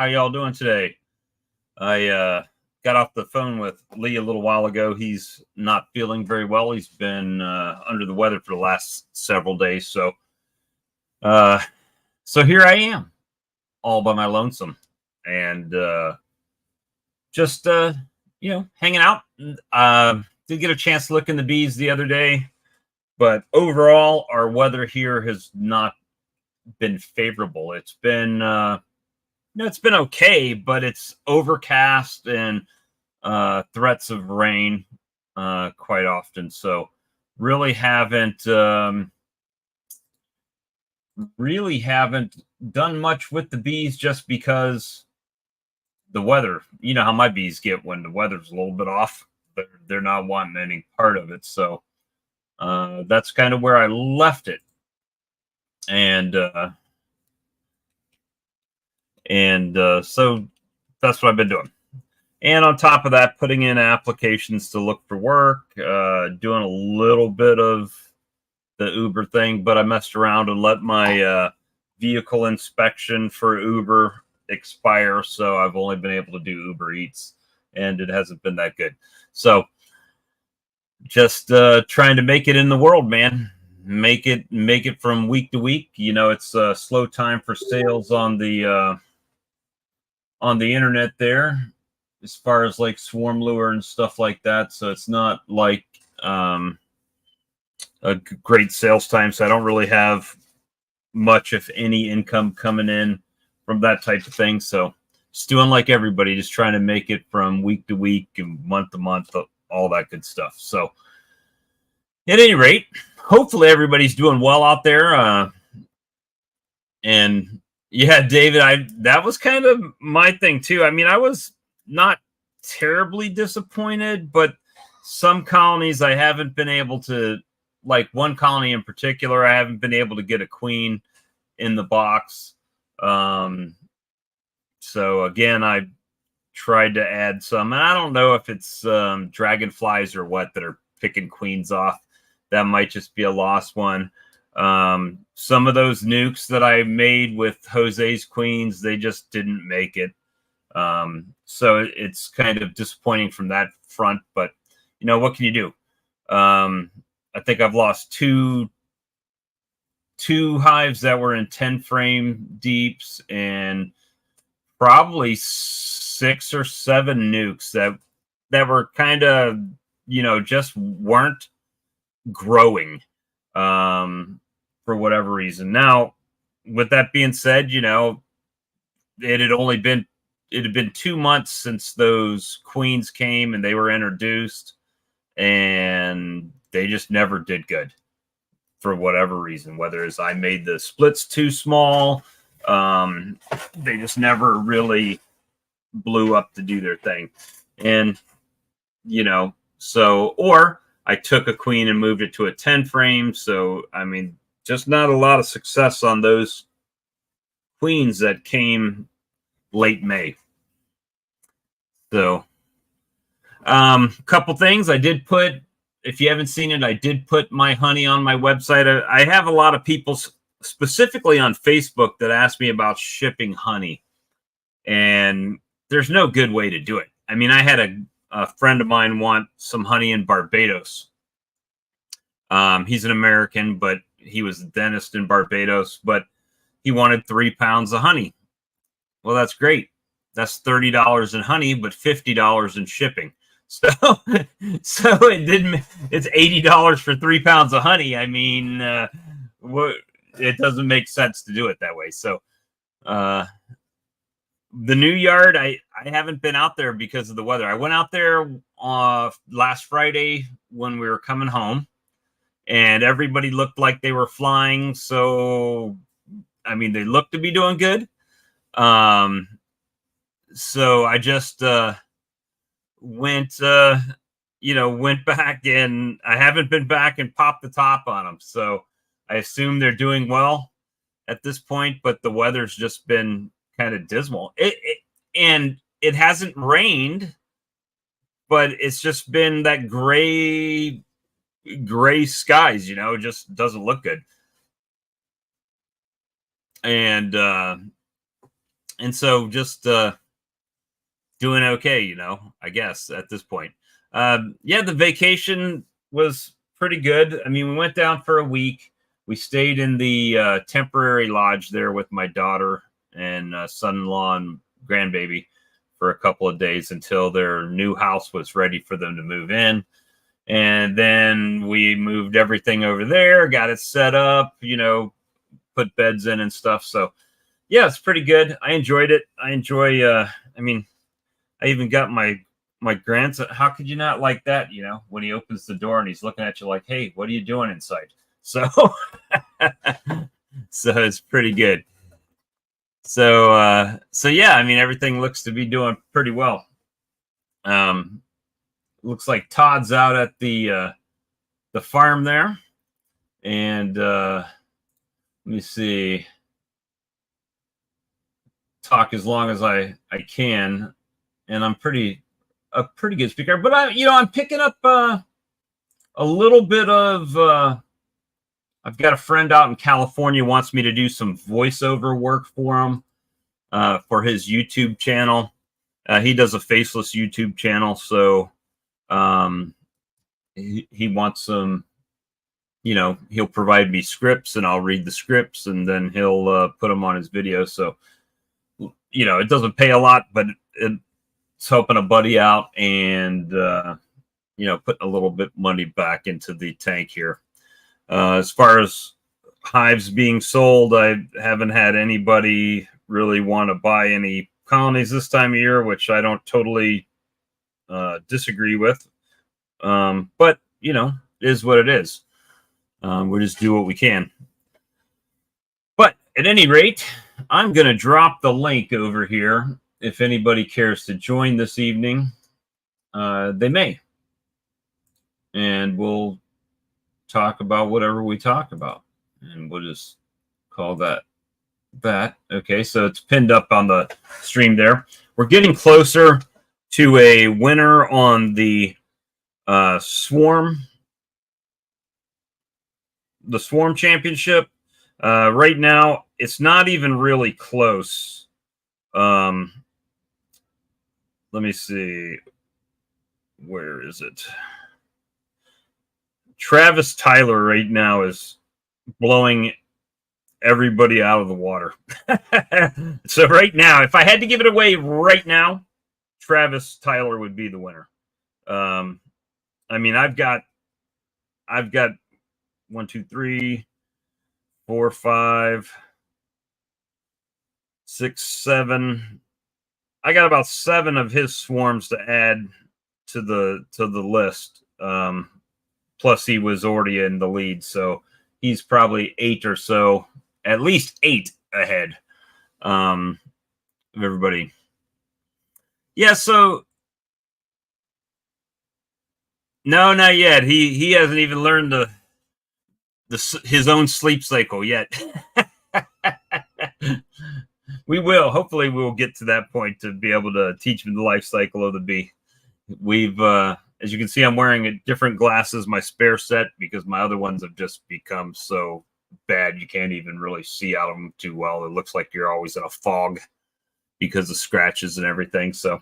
How y'all doing today? I got off the phone with Lee a little while ago. He's not feeling very well. He's been under the weather for the last several days. So here I am, all by my lonesome, and just hanging out. Did get a chance to look in the bees the other day, but overall, our weather here has not been favorable. It's been it's been okay, but it's overcast and threats of rain quite often. So really haven't done much with the bees, just because the weather. You know how my bees get when the weather's a little bit off. They're not wanting any part of it. So that's kind of where I left it. And so that's what I've been doing. And on top of that, putting in applications to look for work, doing a little bit of the Uber thing, but I messed around and let my vehicle inspection for Uber expire, so I've only been able to do Uber Eats, and it hasn't been that good. So just trying to make it in the world, man. Make it from week to week. You know, it's a slow time for sales on the internet there, as far as like swarm lure and stuff like that. So it's not like a great sales time. So I don't really have much, if any, income coming in from that type of thing. So just doing like everybody, just trying to make it from week to week and month to month, all that good stuff. So at any rate, hopefully everybody's doing well out there. And yeah, David, that was kind of my thing too. I mean, I was not terribly disappointed, but some colonies I haven't been able to, like one colony in particular, I haven't been able to get a queen in the box. So again, I tried to add some, and I don't know if it's dragonflies or what that are picking queens off. That might just be a lost one. Some of those nukes that I made with Jose's queens, they just didn't make it. So it's kind of disappointing from that front, but you know, what can you do? I think I've lost two hives that were in 10 frame deeps, and probably 6 or 7 nukes that were kind of, just weren't growing for whatever reason. Now, with that being said, it had been 2 months since those queens came and they were introduced, and they just never did good for whatever reason. Whether it's I made the splits too small, they just never really blew up to do their thing. And or I took a queen and moved it to a 10 frame. So I mean, just not a lot of success on those queens that came late May. So couple things I did put. If you haven't seen it, I did put my honey on my website. I have a lot of people, specifically on Facebook, that ask me about shipping honey, and there's no good way to do it. I mean, I had a friend of mine want some honey in Barbados. He's an American, but he was a dentist in Barbados, but he wanted 3 pounds of honey. Well, that's great. That's $30 in honey, but $50 in shipping. So it's $80 for 3 pounds of honey. I mean, it doesn't make sense to do it that way. So, the new yard, I haven't been out there because of the weather. I went out there last Friday when we were coming home, and everybody looked like they were flying. So, I mean, they looked to be doing good. So I just, went back, and I haven't been back and popped the top on them. So I assume they're doing well at this point, but the weather's just been kind of dismal. And it hasn't rained, but it's just been that gray skies, it just doesn't look good. And And so just doing okay, you know, I guess at this point. Yeah, the vacation was pretty good. I mean, we went down for a week. We stayed in the temporary lodge there with my daughter and son-in-law and grandbaby for a couple of days until their new house was ready for them to move in. And then we moved everything over there, got it set up, you know, put beds in and stuff. So yeah, it's pretty good. I enjoyed it. I enjoy, I mean, I even got my grandson. How could you not like that? You know, when he opens the door and he's looking at you like, "Hey, what are you doing inside?" So, so it's pretty good. So yeah, I mean, everything looks to be doing pretty well. Looks like Todd's out at the farm there, and let me see. Talk as long as I can, and I'm a pretty good speaker, but I'm picking up a little bit of I've got a friend out in California wants me to do some voiceover work for him for his YouTube channel. He does a faceless YouTube channel, so he wants some, you know, he'll provide me scripts and I'll read the scripts and then he'll put them on his video. So, you know, it doesn't pay a lot, but it's helping a buddy out and, you know, putting a little bit money back into the tank here. As far as hives being sold, I haven't had anybody really want to buy any colonies this time of year, which I don't totally disagree with. But, you know, it is what it is. We'll just do what we can. But at any rate, I'm going to drop the link over here. If anybody cares to join this evening, they may. And we'll talk about whatever we talk about. And we'll just call that. Okay, so it's pinned up on the stream there. We're getting closer to a winner on the Swarm championship. Right now, it's not even really close. Let me see. Where is it? Travis Tyler right now is blowing everybody out of the water. So right now, if I had to give it away right now, Travis Tyler would be the winner. I mean, I've got 1, 2, 3, 4, 5, 6, 7. I got about 7 of his swarms to add to the list. Plus, he was already in the lead, so he's probably 8 or so, at least 8 ahead of everybody. Yeah, so no, not yet. He hasn't even learned his own sleep cycle yet. We will. Hopefully, we'll get to that point to be able to teach him the life cycle of the bee. We've, as you can see, I'm wearing different glasses, my spare set, because my other ones have just become so bad you can't even really see out of them too well. It looks like you're always in a fog because of scratches and everything. So,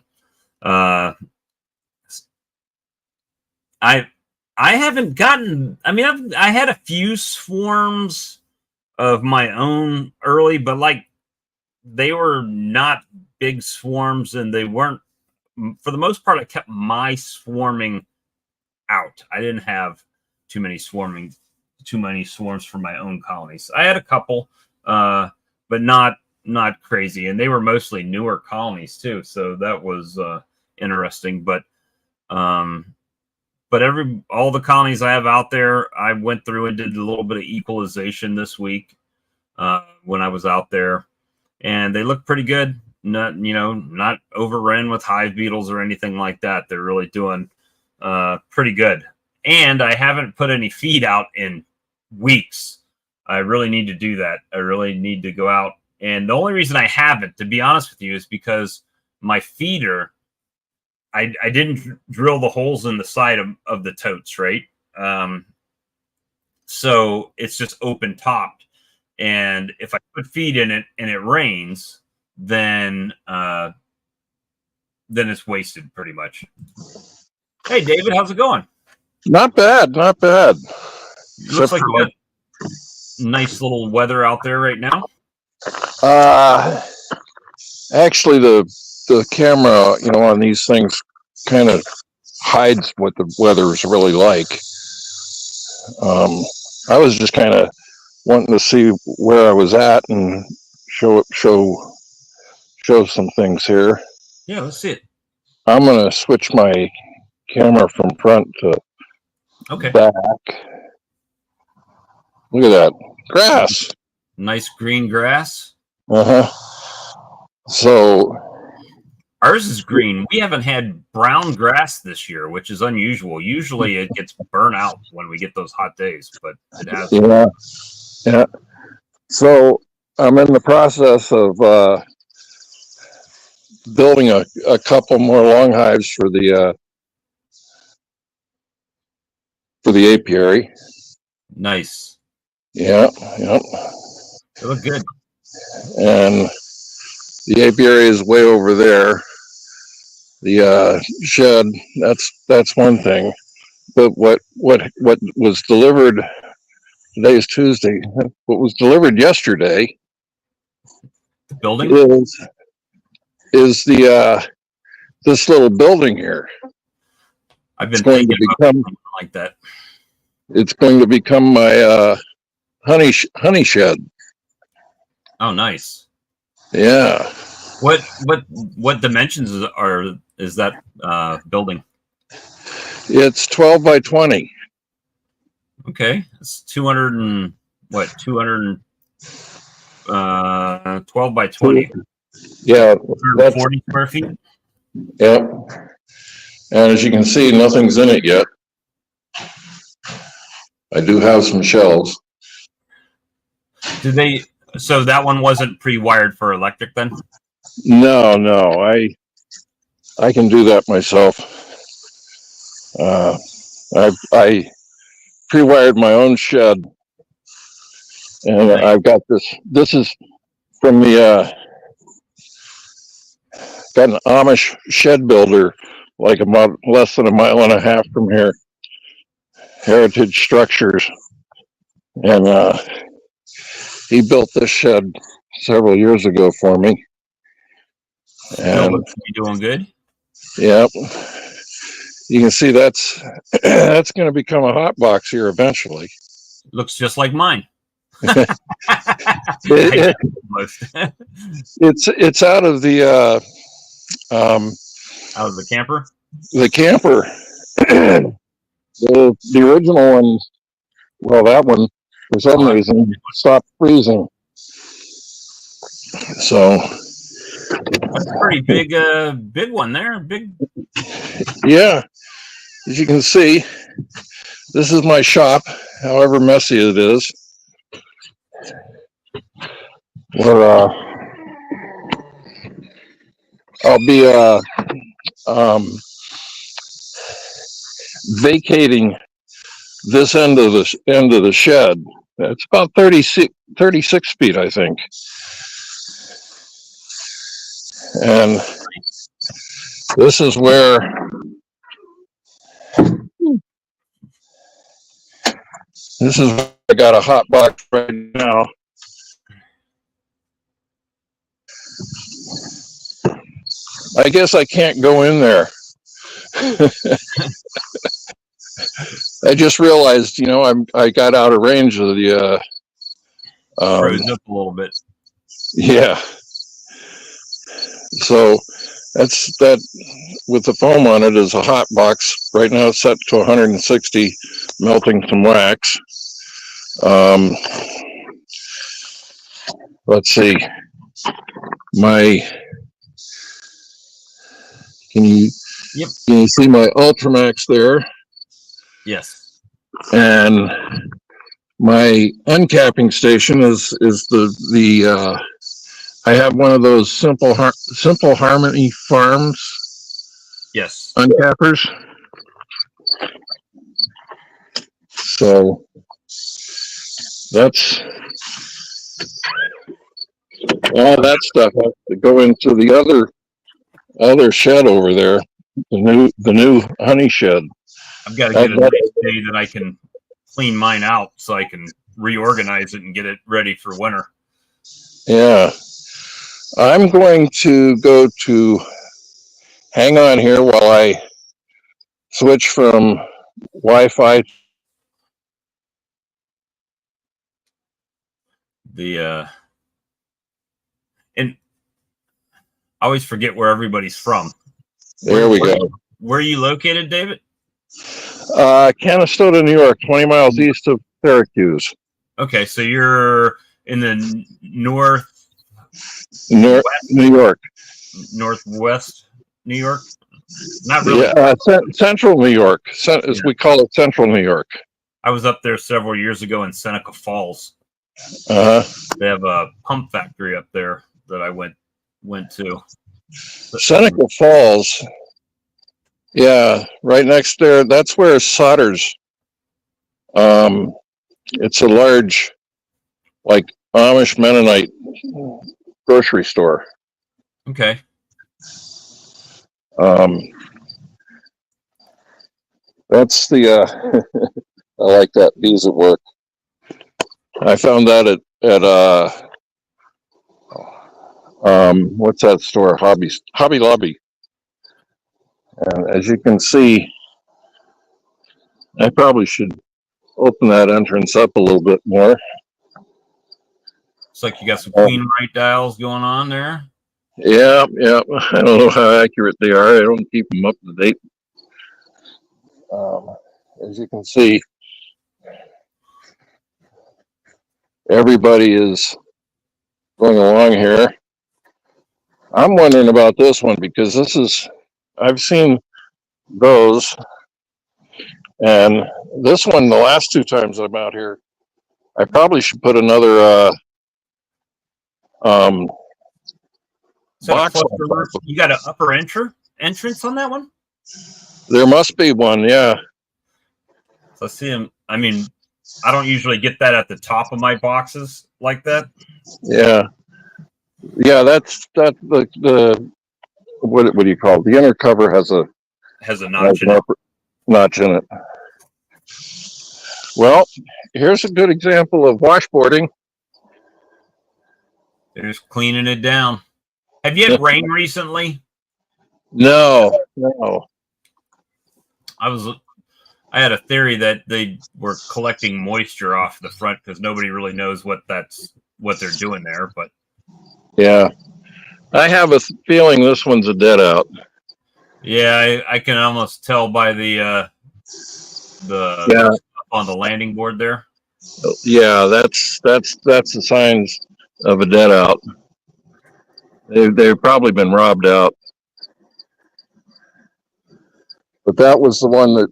I haven't gotten. I mean, I had a few swarms of my own early, but like they were not big swarms, and they weren't. For the most part, I kept my swarming out. I didn't have too many swarms for my own colonies. I had a couple, but not crazy, and they were mostly newer colonies too. So that was interesting. But all the colonies I have out there, I went through and did a little bit of equalization this week when I was out there, and they look pretty good. Not overrun with hive beetles or anything like that. They're really doing pretty good. And I haven't put any feed out in weeks. I really need to do that. I really need to go out. And the only reason I haven't, to be honest with you, is because my feeder, I didn't drill the holes in the side of the totes, right? So it's just open topped. And if I put feed in it and it rains, then it's wasted pretty much. Hey, David, how's it going? Not bad, not bad. It looks like you got nice little weather out there right now. Actually, the camera, on these things kind of hides what the weather is really like. I was just kind of wanting to see where I was at and show some things here. Yeah, let's see it. I'm gonna switch my camera from front to back. Look at that grass. Nice green grass. So ours is green. We haven't had brown grass this year, which is unusual. Usually it gets burnt out when we get those hot days, but it hasn't. Yeah. So I'm in the process of building a couple more long hives for the apiary. Nice. Yeah. They look good. And the apiary is way over there. The shed, that's one thing. But what was delivered, today is Tuesday, what was delivered yesterday, the building, is the this little building here. I've been thinking about something like that. It's going to become my honey shed. Oh, nice. Yeah. What dimensions is that building? It's 12 by 20. Okay, it's 200 and 12 by 20. Yeah, 40 square feet. Yeah, and as you can see, nothing's in it yet. I do have some shelves. So that one wasn't pre-wired for electric then? No, I can do that myself. I pre-wired my own shed, and nice. I've got this. This is from the got an Amish shed builder, like about less than a mile and a half from here. Heritage Structures, and he built this shed several years ago for me. And looks to be doing good. Yep. You can see that's going to become a hot box here eventually. Looks just like mine. It's out of the out of the camper. The camper. The original one. Well, that one for some reason stopped freezing. So that's a pretty big one there. Big. Yeah, as you can see, this is my shop, however messy it is. Where I'll be vacating this end of the shed. It's about 36 feet, I think. And this is where I got a hot box right now. I guess I can't go in there. I just realized, I got out of range of the froze up a little bit. Yeah. So that's that with the foam on it is a hot box. Right now it's set to 160, melting some wax. Let's see. Can you see my Ultramax there? Yes. And my uncapping station is the I have one of those Simple Harmony Farms. Yes. Uncappers. So that's All that stuff has to go into the other shed over there, the new honey shed. I've got to That, get a that, nice day that I can clean mine out so I can reorganize it and get it ready for winter. yeah. I'm going to go to hang on here while I switch from Wi-Fi. And I always forget where everybody's from. There we go. Where are you located, David? Canastota, New York, 20 miles east of Syracuse. Okay, so you're in the New York. Northwest New York? Not really. Yeah, Central New York, as we call it, Central New York. I was up there several years ago in Seneca Falls. Uh-huh. They have a pump factory up there that I went to. Seneca Falls. Yeah, right next there. That's where Sodders. It's a large, like Amish Mennonite grocery store. Okay. That's the. I like that. Bees at work. I found that at what's that store? Hobby Lobby. And as you can see, I probably should open that entrance up a little bit more. Looks like you got some queen mite dials going on there. Yeah. I don't know how accurate they are. I don't keep them up to date. As you can see, everybody is going along here. I'm wondering about this one because I've seen those, and this one, the last two times I'm out here, I probably should put another box. You got an upper entrance on that one? There must be one, yeah. So I see them. I mean, I don't usually get that at the top of my boxes like that. Yeah, that's the what do you call it? The inner cover has a notch in it. Notch in it. Well, here's a good example of washboarding. They're just cleaning it down. Have you had rain recently? No. I had a theory that they were collecting moisture off the front because nobody really knows what they're doing there. But yeah, I have a feeling this one's a dead out. Yeah, I can almost tell by the on the landing board there. Yeah, that's the signs of a dead out. They've probably been robbed out. But that was the one that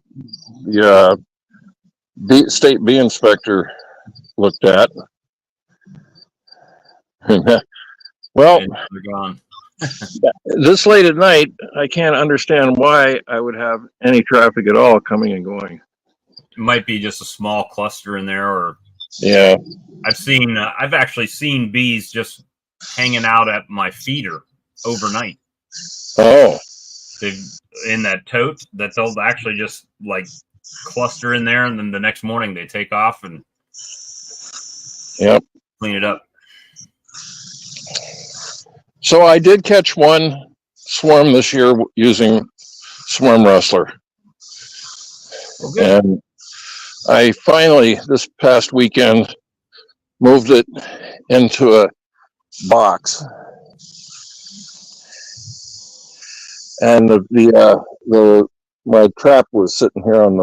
the state bee inspector looked at. Well, they're gone. This late at night, I can't understand why I would have any traffic at all coming and going. It might be just a small cluster in there, or yeah. I've actually seen bees just hanging out at my feeder overnight. Oh. They've in that tote that they'll actually just like cluster in there, and then the next morning they take off and clean it up. So I did catch one swarm this year using Swarm Rustler. Okay. And I finally, this past weekend, moved it into a box. And my trap was sitting here on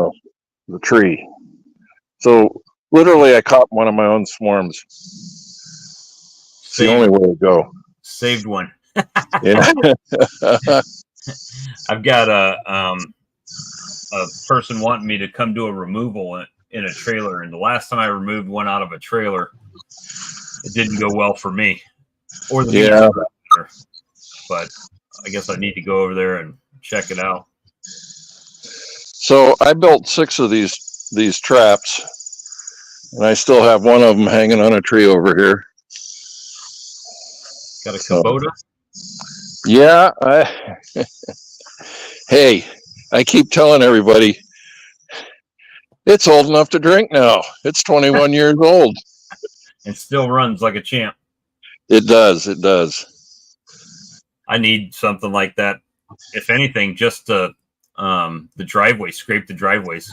the tree. So literally I caught one of my own swarms. It's the only way to go. Saved one. Yeah. I've got a person wanting me to come do a removal in a trailer, and the last time I removed one out of a trailer, it didn't go well for me. Or the bees, but I guess I need to go over there and check it out. So I built 6 of these traps, and I still have one of them hanging on a tree over here. Got a So, Kubota? yeah. Hey, I keep telling everybody it's old enough to drink now. It's 21 years old. And still runs like a champ. It does. It does. I need something like that. If anything, just the driveway, scrape the driveways.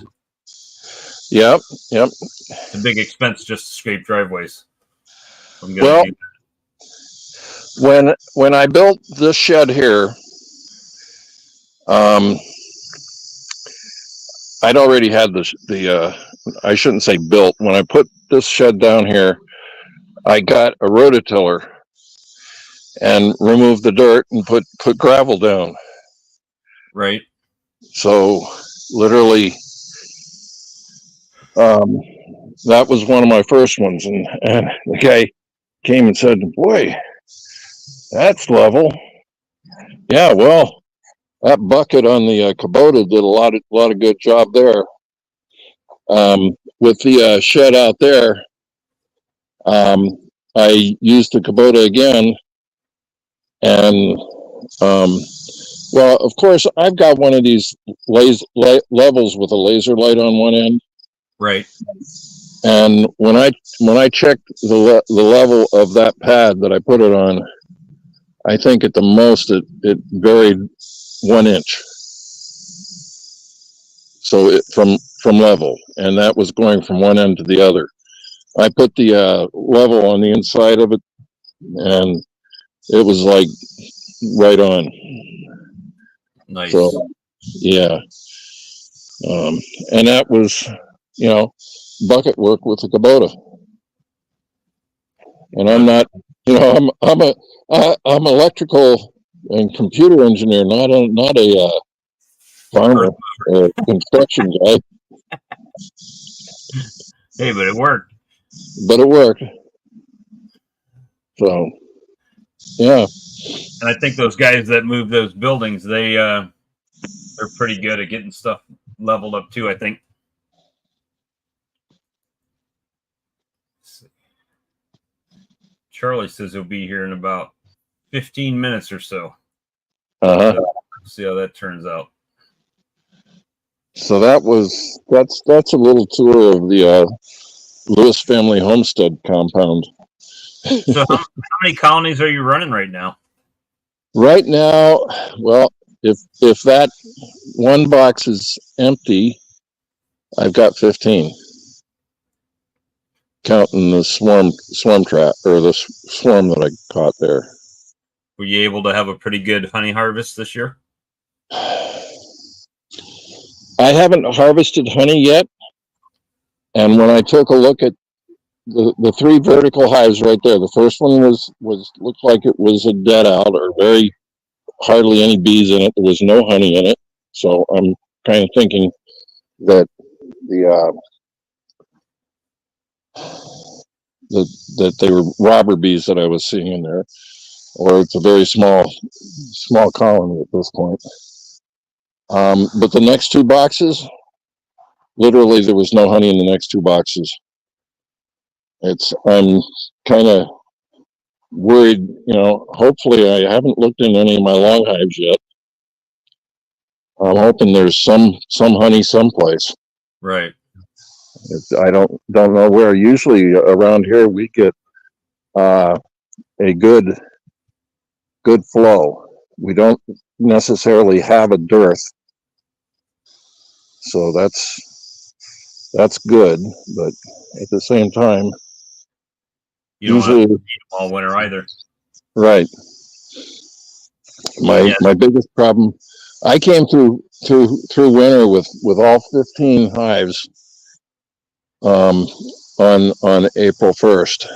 Yep. Yep. It's a big expense just to scrape driveways. I'm gonna Well, do that. when I built this shed here, I'd already had the I shouldn't say built. When I put this shed down here, I got a rototiller and removed the dirt and put gravel down. Right. So literally, that was one of my first ones, and the guy came and said, "Boy, that's level." Yeah, well, that bucket on the Kubota did a lot of good job there. With the shed out there, I used the Kubota again, and well, of course, I've got one of these levels with a laser light on one end. Right. And when I checked the level of that pad that I put it on, I think at the most it varied 1 inch. So it from level, and that was going from one end to the other. I put the level on the inside of it, and it was like right on. Nice. So yeah, and that was, bucket work with the Kubota. And I'm not, I'm electrical and computer engineer, not a farmer or construction guy. Hey, but it worked. But it worked. So, yeah. And I think those guys that move those buildings, they're pretty good at getting stuff leveled up too, I think. Charlie says he'll be here in about 15 minutes or so. So see how that turns out. So that's a little tour of the Lewis family homestead compound. So how many colonies are you running right now? Right now, well, if that one box is empty, I've got 15. Counting the swarm trap, or the swarm that I caught there. Were you able to have a pretty good honey harvest this year? I haven't harvested honey yet, and when I took a look at the 3 vertical hives right there, the first one was looked like it was a dead out, or very hardly any bees in it. There was no honey in it, so I'm kind of thinking that that they were robber bees that I was seeing in there, or it's a very small colony at this point. But the next 2 boxes, literally there was no honey in the next 2 boxes. I'm kind of worried, hopefully I haven't looked in any of my long hives yet. I'm hoping there's some honey someplace. Right. I don't know where. Usually around here we get a good flow. We don't necessarily have a dearth, so that's good. But at the same time, you don't usually have to eat them all winter either. Right. My biggest problem, I came through winter with all 15 hives on April 1st.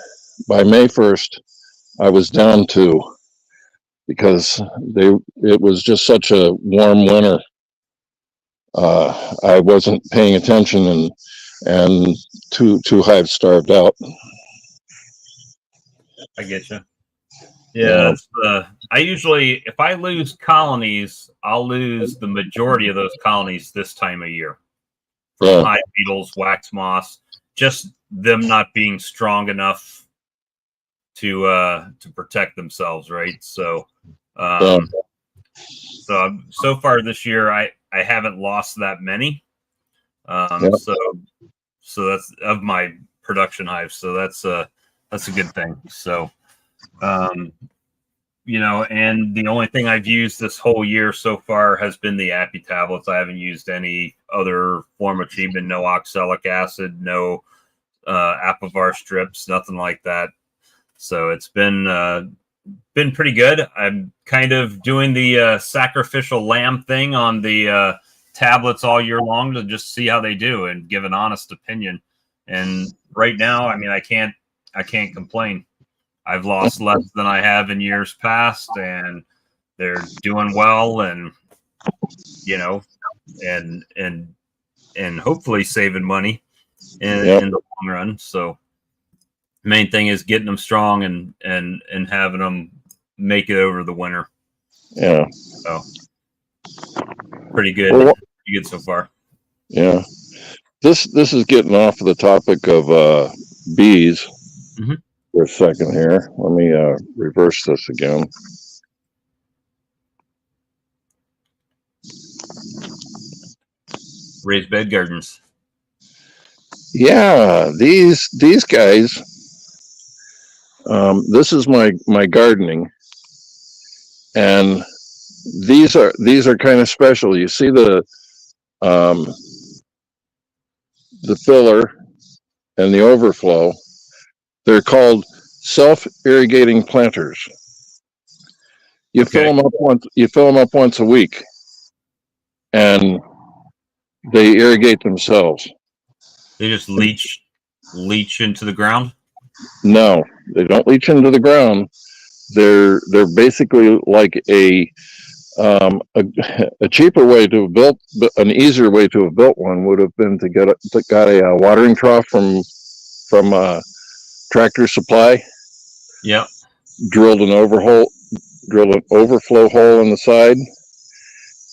By May 1st, I was down 2 because it was just such a warm winter. I wasn't paying attention, and two hives starved out. I get you. Yeah, I usually, if I lose colonies, I'll lose the majority of those colonies this time of year. From hive beetles, wax moths, just them not being strong enough to protect themselves, right? So Yeah. so far this year I haven't lost that many. Yeah. So that's of my production hives. So that's a good thing. So you know, and the only thing I've used this whole year so far has been the Appy tablets. I haven't used any other form of treatment, no oxalic acid, no Apivar strips, nothing like that. So it's been pretty good. I'm kind of doing the sacrificial lamb thing on the tablets all year long to just see how they do and give an honest opinion. And right now, I mean, I can't complain. I've lost less than I have in years past, and they're doing well, and you know, and hopefully saving money in the long run. So main thing is getting them strong and having them make it over the winter. Yeah. So pretty good. Well, Pretty good so far. yeah. This is getting off of the topic of bees. Mm-hmm. For a second here. Let me reverse this again. Raised bed gardens. Yeah, these guys. This is my gardening, and these are kind of special. You see the filler and the overflow. They're called self-irrigating planters. You fill them up once. You fill them up once a week, and they irrigate themselves. They just leach into the ground. No, they don't leach into the ground. They're basically like a cheaper way to have built, an easier way to have built one would have been to get a watering trough from Tractor Supply. Yep. Drilled an overflow hole in the side,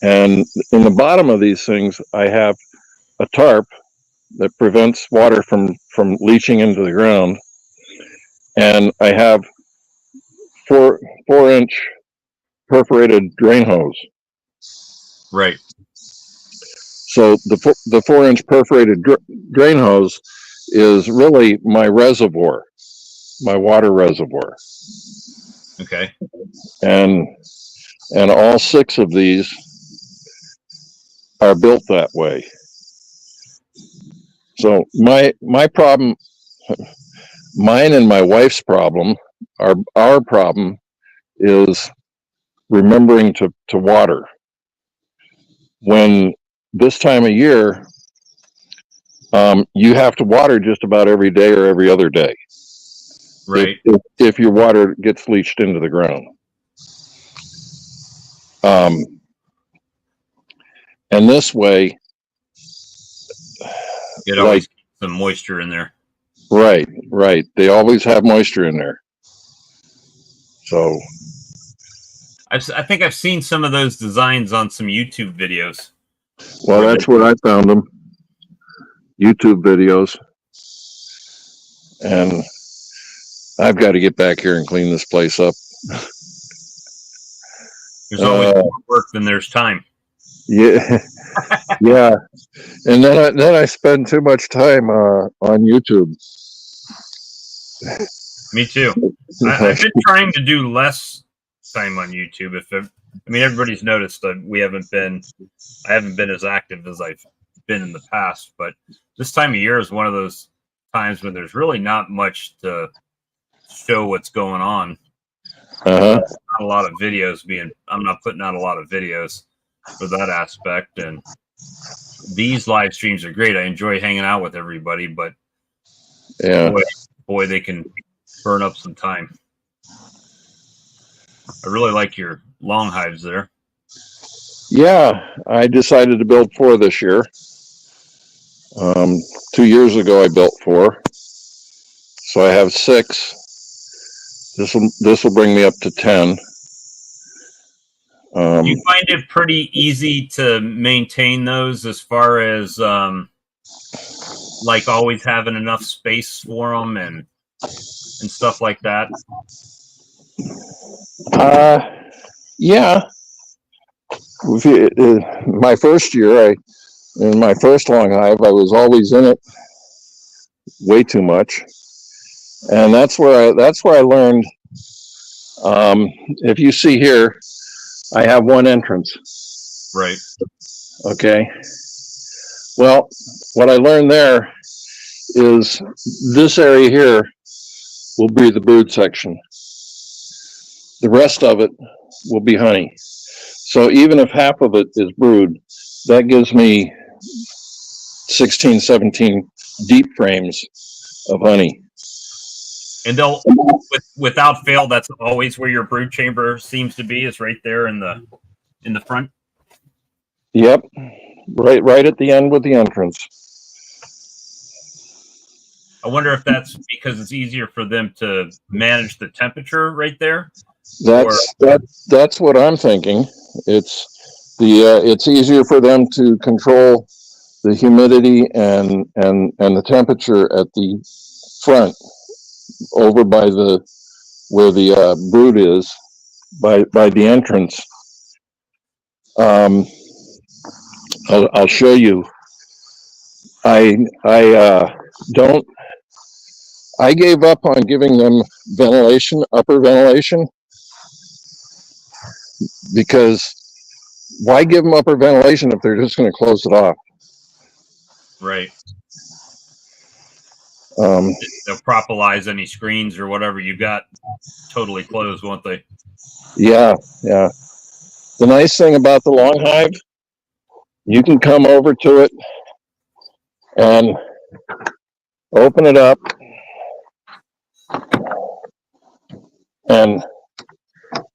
and in the bottom of these things, I have a tarp that prevents water from leaching into the ground, and I have 4-inch perforated drain hose. Right. So the 4-inch perforated drain hose is really my reservoir, my water reservoir. Okay. And all 6 of these are built that way. So my problem, mine and my wife's problem, our problem is remembering to water. When this time of year, you have to water just about every day or every other day. Right. If your water gets leached into the ground. And this way, it always keeps some moisture in there. Right. They always have moisture in there. So I think I've seen some of those designs on some YouTube videos. Well, that's where I found them. YouTube videos. And I've got to get back here and clean this place up. There's always more work than there's time. Yeah. Yeah. And then I spend too much time on YouTube. Me too. I've been trying to do less time on YouTube. I mean, everybody's noticed that I haven't been as active as I've been in the past, but this time of year is one of those times when there's really not much to show what's going on. Not a lot of videos I'm not putting out a lot of videos for that aspect. And these live streams are great. I enjoy hanging out with everybody, but yeah, boy, they can burn up some time. I really like your long hives there. Yeah, I decided to build 4 this year. 2 years ago, I built 4, so I have 6. This will bring me up to 10. You find it pretty easy to maintain those as far as like always having enough space for them and and stuff like that? Yeah. My first year, in my first long hive, I was always in it way too much, and that's where I learned. If you see here, I have one entrance. Right. Okay. Well, what I learned there is this area here will be the brood section. The rest of it will be honey. So even if half of it is brood, that gives me 16, 17 deep frames of honey. And they'll, without fail, that's always where your brood chamber seems to be, is right there in the front. Yep, right at the end with the entrance. I wonder if that's because it's easier for them to manage the temperature right there. That's what I'm thinking. It's easier for them to control the humidity and the temperature at the front, over by where the brood is, by the entrance. I'll show you. I gave up on giving them ventilation, upper ventilation, because why give them upper ventilation if they're just going to close it off? Right. They'll propolize any screens or whatever you got totally closed, won't they? Yeah. The nice thing about the long hive, you can come over to it and open it up and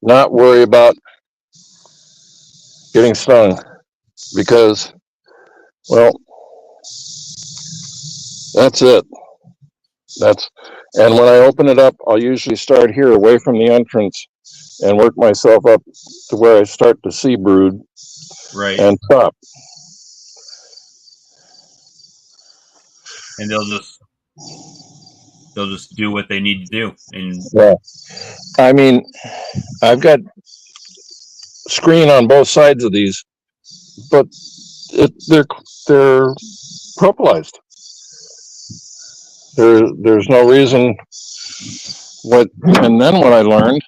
not worry about getting stung, because, well, that's it. And when I open it up, I'll usually start here away from the entrance and work myself up to where I start to see brood. Right. And stop. And they'll just do what they need to do. And yeah, I mean, I've got screen on both sides of these, but they're propolized. There's no reason. And then what I learned,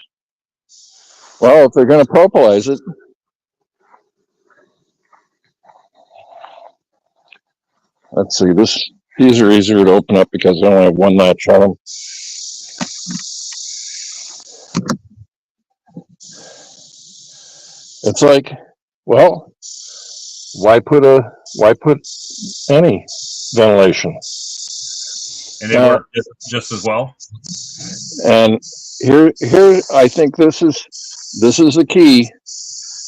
well, if they're going to propolize it, let's see, these are easier to open up because I only have one notch on them. It's like, well, why put any ventilation? And they work just as well. And here, I think this is the key.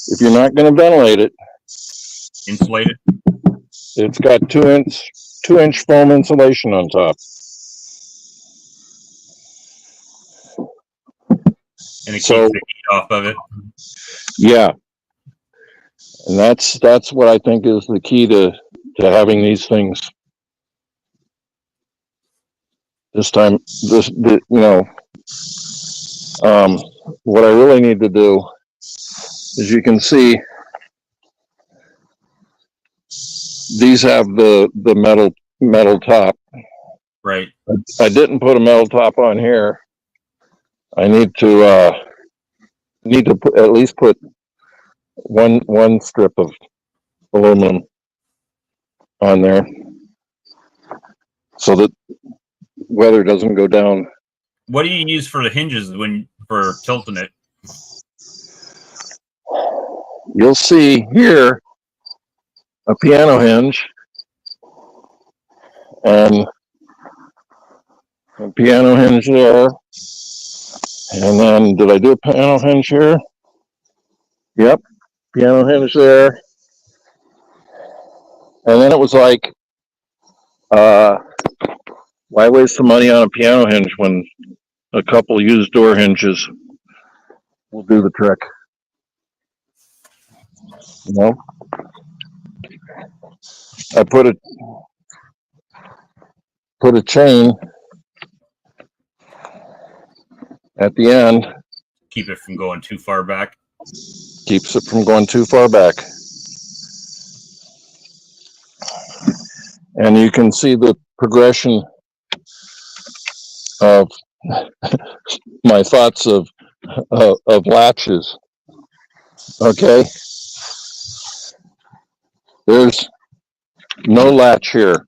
If you're not going to ventilate it, insulate it. It's got 2-inch foam insulation on top. And it keeps the heat off of it. Yeah. And that's what I think is the key to having these things. What I really need to do, as you can see, these have the metal top. Right. I didn't put a metal top on here. I need to at least put one strip of aluminum on there so that weather doesn't go down. What do you use for the hinges for tilting it? You'll see here a piano hinge and a piano hinge there. And then, did I do a piano hinge here? Yep, piano hinge there. And then it was like, why waste the money on a piano hinge when a couple used door hinges will do the trick? You know? I put a chain at the end. Keep it from going too far back. Keeps it from going too far back. And you can see the progression of my thoughts of latches. Okay, there's no latch here.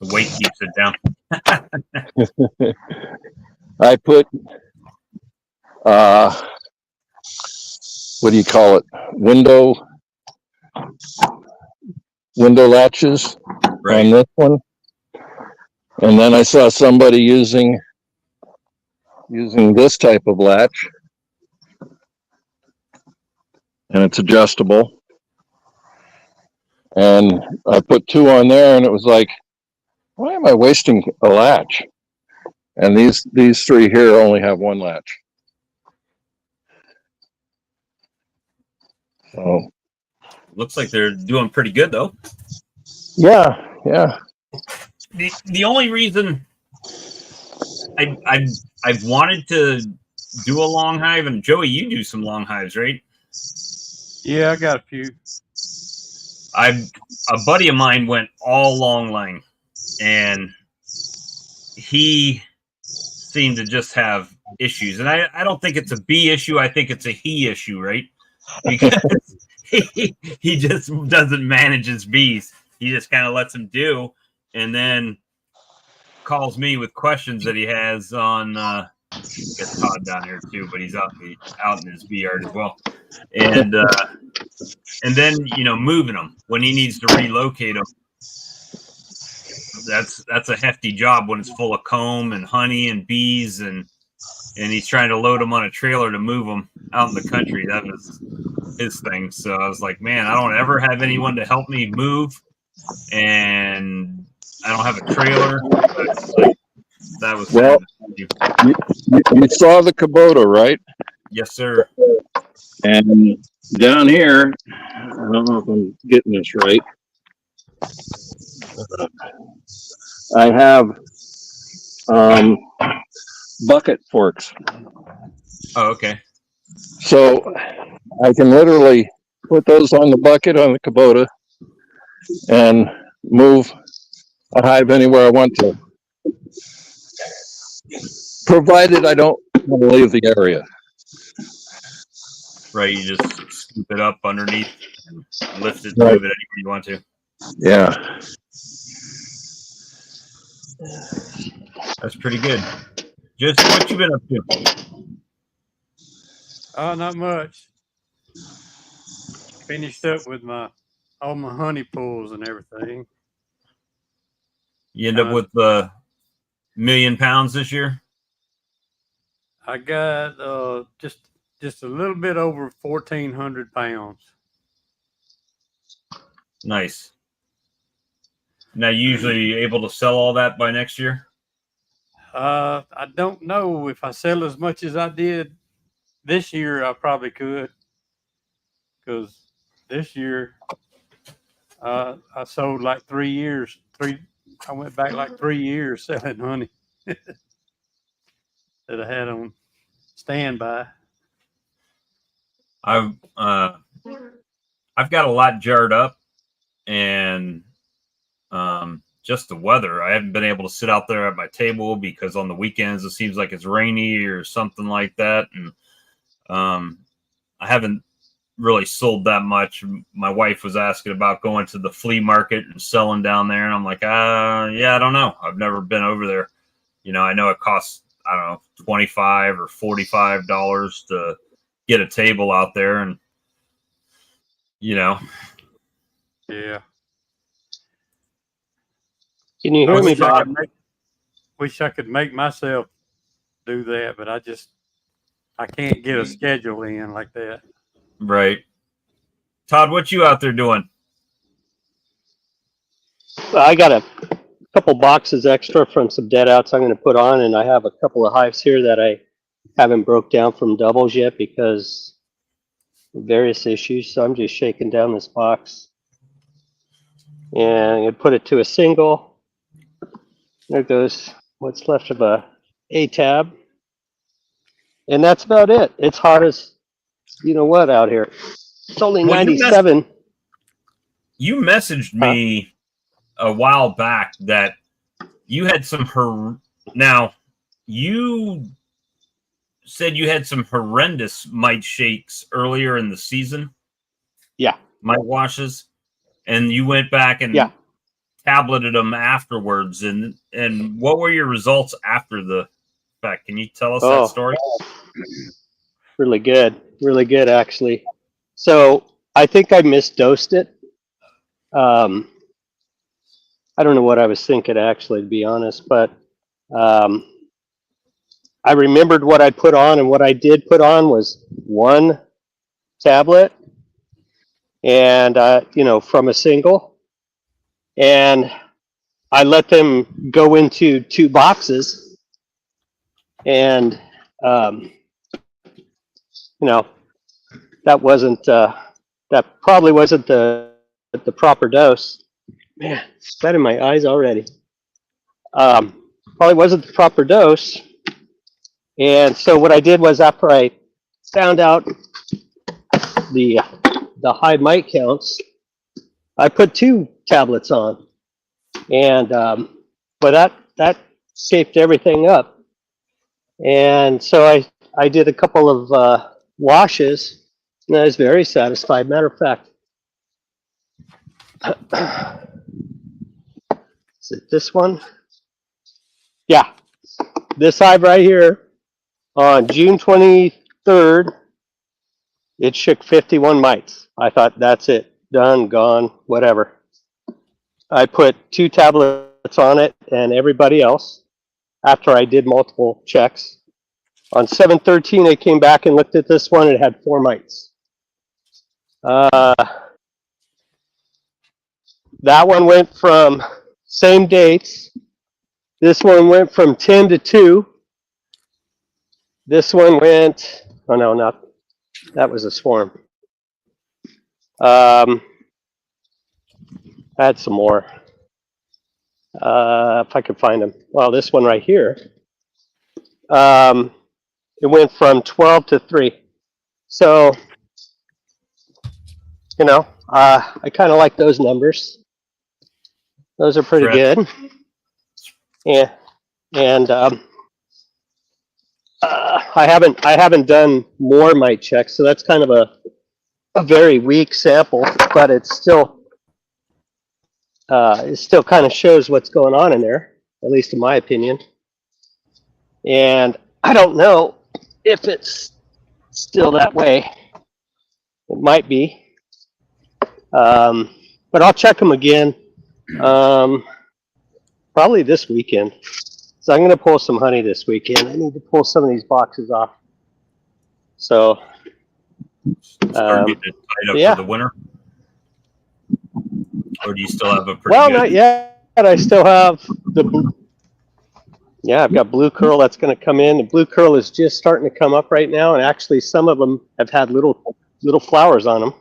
The weight keeps it down. I put what do you call it? Window latches on this one, and then I saw somebody using this type of latch, and it's adjustable. And I put 2 on there, and it was like, why am I wasting a latch? And these 3 here only have 1 latch. So looks like they're doing pretty good though. Yeah. The only reason I've wanted to do a long hive, and Joey, you do some long hives, right? Yeah, I got a few. A buddy of mine went all long line, and he seemed to just have issues. And I don't think it's a bee issue. I think it's a he issue, right? Because he just doesn't manage his bees. He just kind of lets them do, and then calls me with questions that he has on. Get Todd down here too, but he's out in his bee yard as well, and then moving them when he needs to relocate them. That's a hefty job when it's full of comb and honey and bees, and he's trying to load them on a trailer to move them out in the country. That was his thing. So I was like, man, I don't ever have anyone to help me move, and I don't have a trailer. Like, that was well. You saw the Kubota, right? Yes, sir. And down here, I don't know if I'm getting this right. I have bucket forks. Oh, okay. So I can literally put those on the bucket on the Kubota and move a hive anywhere I want to, provided I don't want to leave the area. Right, you just scoop it up underneath and lift it, Right. move it anywhere you want to. Yeah. That's pretty good. Just what you been up to? Oh, not much. Finished up with all my honey pools and everything. You end up with $1 million this year? I got just a little bit over 1,400 pounds. Nice. Now, usually able to sell all that by next year? I don't know if I sell as much as I did this year. I probably could, because this year I sold like 3 years. I went back like 3 years selling honey that I had on standby. I've got a lot jarred up, and just the weather. I haven't been able to sit out there at my table because on the weekends it seems like it's rainy or something like that, and I haven't really sold that much. My wife was asking about going to the flea market and selling down there, and I'm like, yeah, I don't know. I've never been over there. I know it costs, I don't know, $25 or $45 to get a table out there, and Yeah. Can you hear me, Bob? Wish I could make myself do that, but I can't get a schedule in like that. Right. Todd, what you out there doing? I got a couple boxes extra from some dead outs I'm going to put on, and I have a couple of hives here that I haven't broke down from doubles yet because of various issues. So I'm just shaking down this box, and I'm going to put it to a single. There goes what's left of a tab. And that's about it. It's hot as you know what out here. It's only Well, 97. You messaged me a while back that you had some now you said you had some horrendous mite shakes earlier in the season. Yeah. Mite washes, and you went back and tableted them afterwards. And what were your results after the fact? Can you tell us that story? Really good actually. So I think I misdosed it. I don't know what I was thinking actually, to be honest, but I remembered what I put on, and what I did put on was one tablet, and from a single, and I let them go into 2 boxes, and that wasn't that probably wasn't the proper dose. Man, sweat in my eyes already. Probably wasn't the proper dose. And so what I did was, after I found out the hive mite counts, I put 2 tablets on, and but that shaped everything up. And so I did a couple of washes, and I was very satisfied. Matter of fact, is it this one? Yeah, this hive right here on June 23rd, it shook 51 mites. I thought, that's it, done, gone, whatever. I put 2 tablets on it, and everybody else, after I did multiple checks. On 7/13, I came back and looked at this one. It had 4 mites. That one went from, same dates. This one went from 10 to 2. This one went, oh no, not, that was a swarm. I had some more. If I could find them. Well, this one right here. It went from 12 to 3. So, I kind of like those numbers. Those are pretty good. Yeah, and I haven't done more mite checks, so that's kind of a very weak sample, but it still kind of shows what's going on in there, at least in my opinion. And I don't know if it's still that way. It might be, but I'll check them again. Probably this weekend. So I'm going to pull some honey this weekend. I need to pull some of these boxes off. So, Starting to tight up for the winter? Or do you still have a pretty good... not yet. I still have I've got blue curl that's going to come in. The blue curl is just starting to come up right now, and actually some of them have had little flowers on them.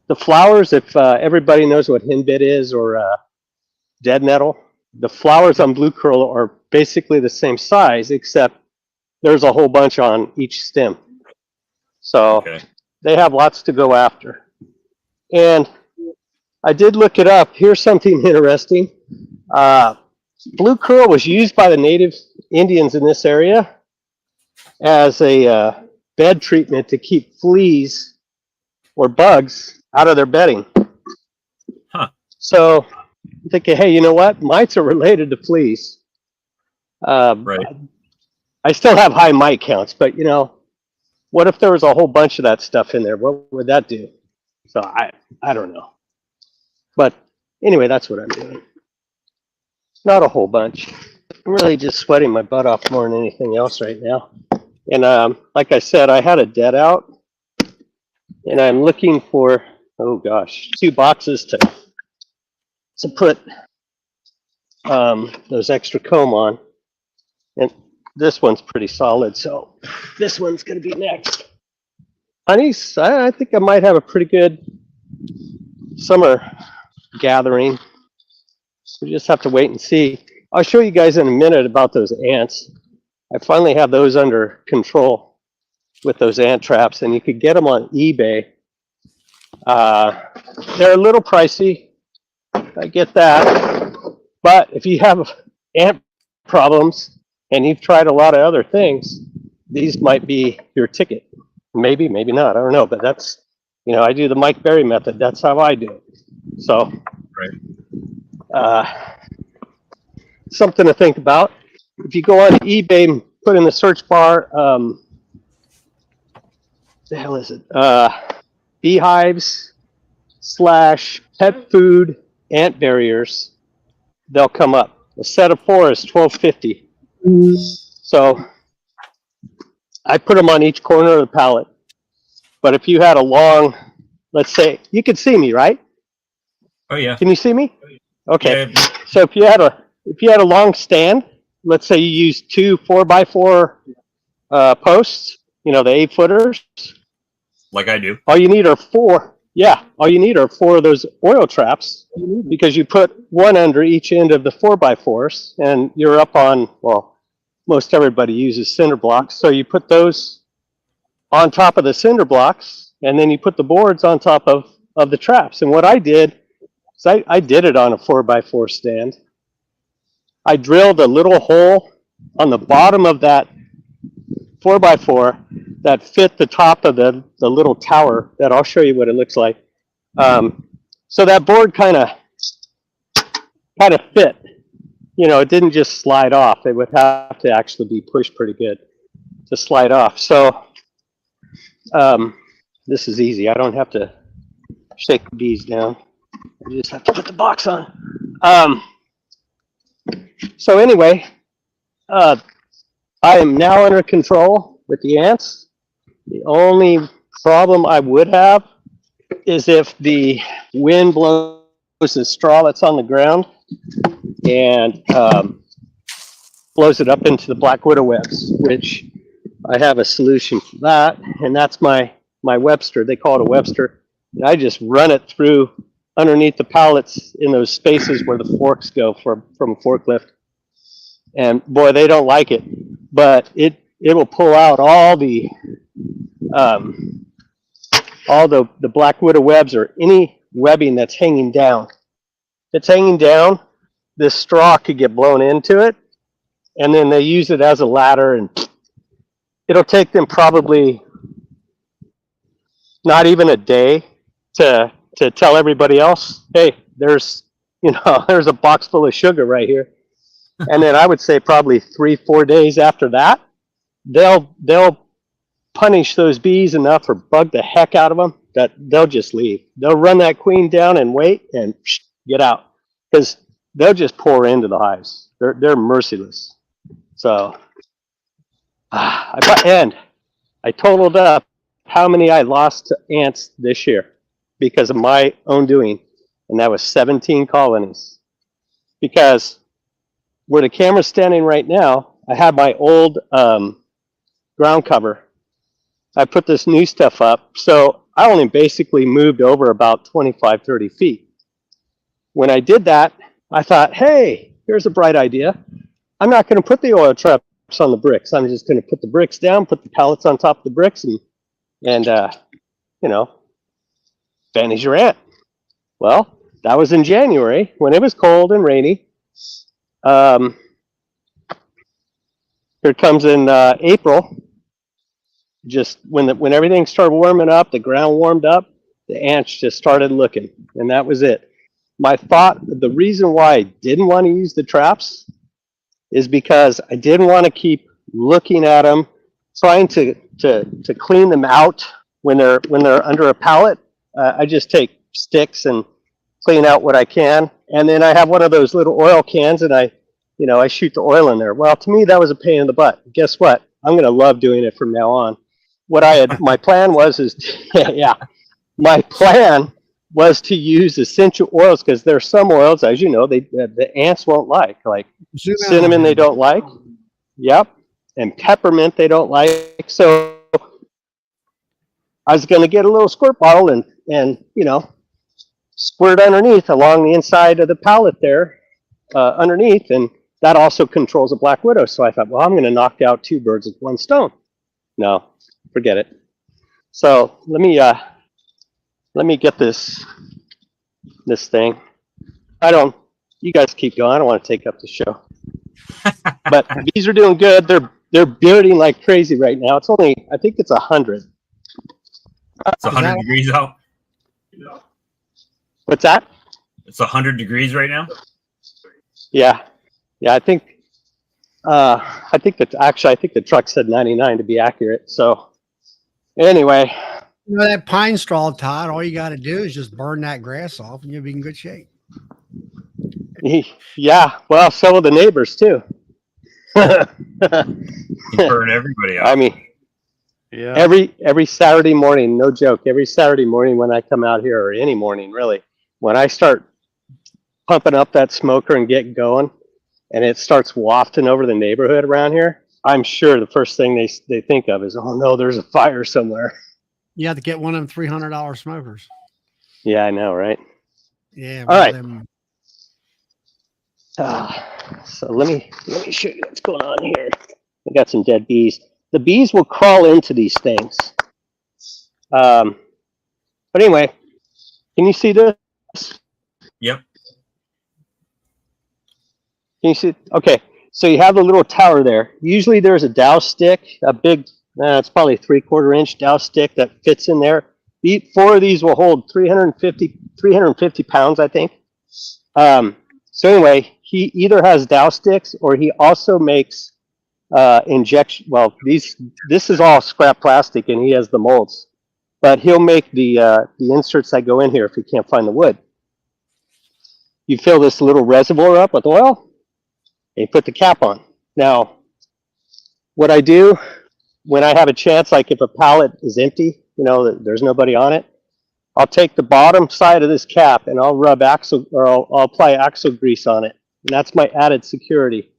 The flowers, if everybody knows what henbit is, or dead nettle, the flowers on blue curl are basically the same size, except there's a whole bunch on each stem. So they have lots to go after. And I did look it up. Here's something interesting. Blue curl was used by the native Indians in this area as a bed treatment to keep fleas or bugs out of their bedding. So I'm thinking, hey, you know what? Mites are related to fleas. Right. I still have high mite counts, but what if there was a whole bunch of that stuff in there? What would that do? So I don't know. But anyway, that's what I'm doing. Not a whole bunch. I'm really just sweating my butt off more than anything else right now. And like I said, I had a dead out, and I'm looking for, 2 boxes to put those extra comb on. And this one's pretty solid, so this one's going to be next. Honeys, I think I might have a pretty good summer gathering. We just have to wait and see. I'll show you guys in a minute about those ants. I finally have those under control. with those ant traps, and you could get them on eBay. They're a little pricey. I get that. But if you have ant problems and you've tried a lot of other things, these might be your ticket. Maybe, maybe not. I don't know. But that's, I do the Mike Berry method. That's how I do it. So, something to think about. If you go on eBay and put in the search bar, what the hell is it? Beehives / pet food ant barriers, they'll come up. A set of 4 is $12.50. So I put them on each corner of the pallet. But if you had a long, let's say, you could see me, right? Oh yeah. Can you see me? Okay. Yeah. So if you had a long stand, let's say you use 2 4x4 posts, the 8-footers. Like I do. All you need are 4. Yeah, all you need are 4 of those oil traps, because you put one under each end of the 4x4s, and you're up on, well, most everybody uses cinder blocks, so you put those on top of the cinder blocks, and then you put the boards on top of the traps. And what I did is I did it on a 4x4 stand. I drilled a little hole on the bottom of that 4x4 that fit the top of the little tower that I'll show you what it looks like. So that board kind of fit. It didn't just slide off. It would have to actually be pushed pretty good to slide off. So this is easy. I don't have to shake the bees down. I just have to put the box on. So anyway, I am now under control with the ants. The only problem I would have is if the wind blows the straw that's on the ground and blows it up into the black widow webs, which I have a solution for that, and that's my Webster. They call it a Webster. And I just run it through underneath the pallets in those spaces where the forks go from a forklift. And boy, they don't like it, but it will pull out all the black widow webs or any webbing that's hanging down. If it's hanging down, this straw could get blown into it, and then they use it as a ladder, and it'll take them probably not even a day to tell everybody else, hey, there's a box full of sugar right here. And then I would say probably 3-4 days after that, they'll punish those bees enough or bug the heck out of them that they'll just leave. They'll run that queen down and wait and get out, because they'll just pour into the hives. They're merciless. So I totaled up how many I lost to ants this year because of my own doing, and that was 17 colonies. Because where the camera's standing right now, I have my old ground cover. I put this new stuff up, so I only basically moved over about 25-30 feet. When I did that, I thought, hey, here's a bright idea. I'm not going to put the oil traps on the bricks. I'm just going to put the bricks down, put the pallets on top of the bricks, and banish your ant. Well, that was in January when it was cold and rainy. Here it comes in April. Just when everything started warming up, the ground warmed up, the ants just started looking, and that was it. My thought, the reason why I didn't want to use the traps is because I didn't want to keep looking at them, trying to clean them out when they're under a pallet. I just take sticks and clean out what I can, and then I have one of those little oil cans, and I shoot the oil in there. Well, to me, that was a pain in the butt. Guess what? I'm going to love doing it from now on. My plan was to use essential oils, because there's some oils, as you know, the ants won't like cinnamon they don't like. Yep. And peppermint they don't like. So I was going to get a little squirt bottle and squirt underneath along the inside of the pallet there, underneath, and that also controls a black widow. So I thought, well, I'm going to knock out 2 birds with 1 stone. No, forget it. So let me get this thing. You guys keep going. I don't want to take up the show. But bees are doing good. They're bearding like crazy right now. It's only, I think it's 100. It's 100 degrees out. What's that? It's 100 degrees right now. Yeah. I think the truck said 99 to be accurate. So anyway, You know, that pine straw, Todd, all you got to do is just burn that grass off and you'll be in good shape. yeah. Well, so will the neighbors too. You burn everybody out. I mean, Yeah. every Saturday morning, no joke, every Saturday morning when I come out here, or any morning really, when I start pumping up that smoker and get going, and it starts wafting over the neighborhood around here, I'm sure the first thing they think of is, oh no, there's a fire somewhere. You have to get one of them $300 smokers. Yeah, I know, right? Yeah. All right. Them, So let me show you what's going on here. I got some dead bees. The bees will crawl into these things. But anyway, can you see this? Yep. Can you see? Okay, so you have the little tower there. Usually there's a dowel stick, a big, it's probably 3/4 inch dowel stick that fits in there. 4 of these will hold 350 pounds, I think. So anyway, he either has dowel sticks or he also makes injection. Well, this is all scrap plastic, and he has the molds. But he'll make the inserts that go in here if he can't find the wood. You fill this little reservoir up with oil, and you put the cap on. Now, what I do when I have a chance, like if a pallet is empty, there's nobody on it, I'll take the bottom side of this cap and I'll rub I'll apply axle grease on it. And that's my added security.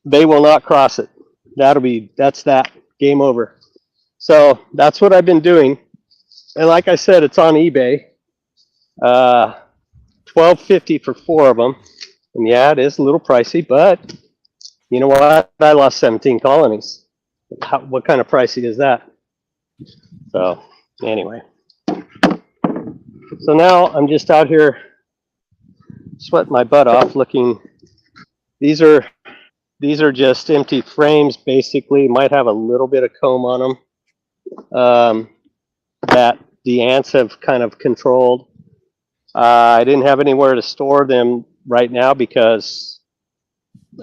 They will not cross it. That's that. Game over. So that's what I've been doing. And like I said, it's on eBay. $12.50 for 4 of them. And yeah, it is a little pricey, but you know what? I lost 17 colonies. What kind of pricey is that? So anyway. So now I'm just out here sweating my butt off looking. These are just empty frames, basically. Might have a little bit of comb on them that the ants have kind of controlled. I didn't have anywhere to store them right now because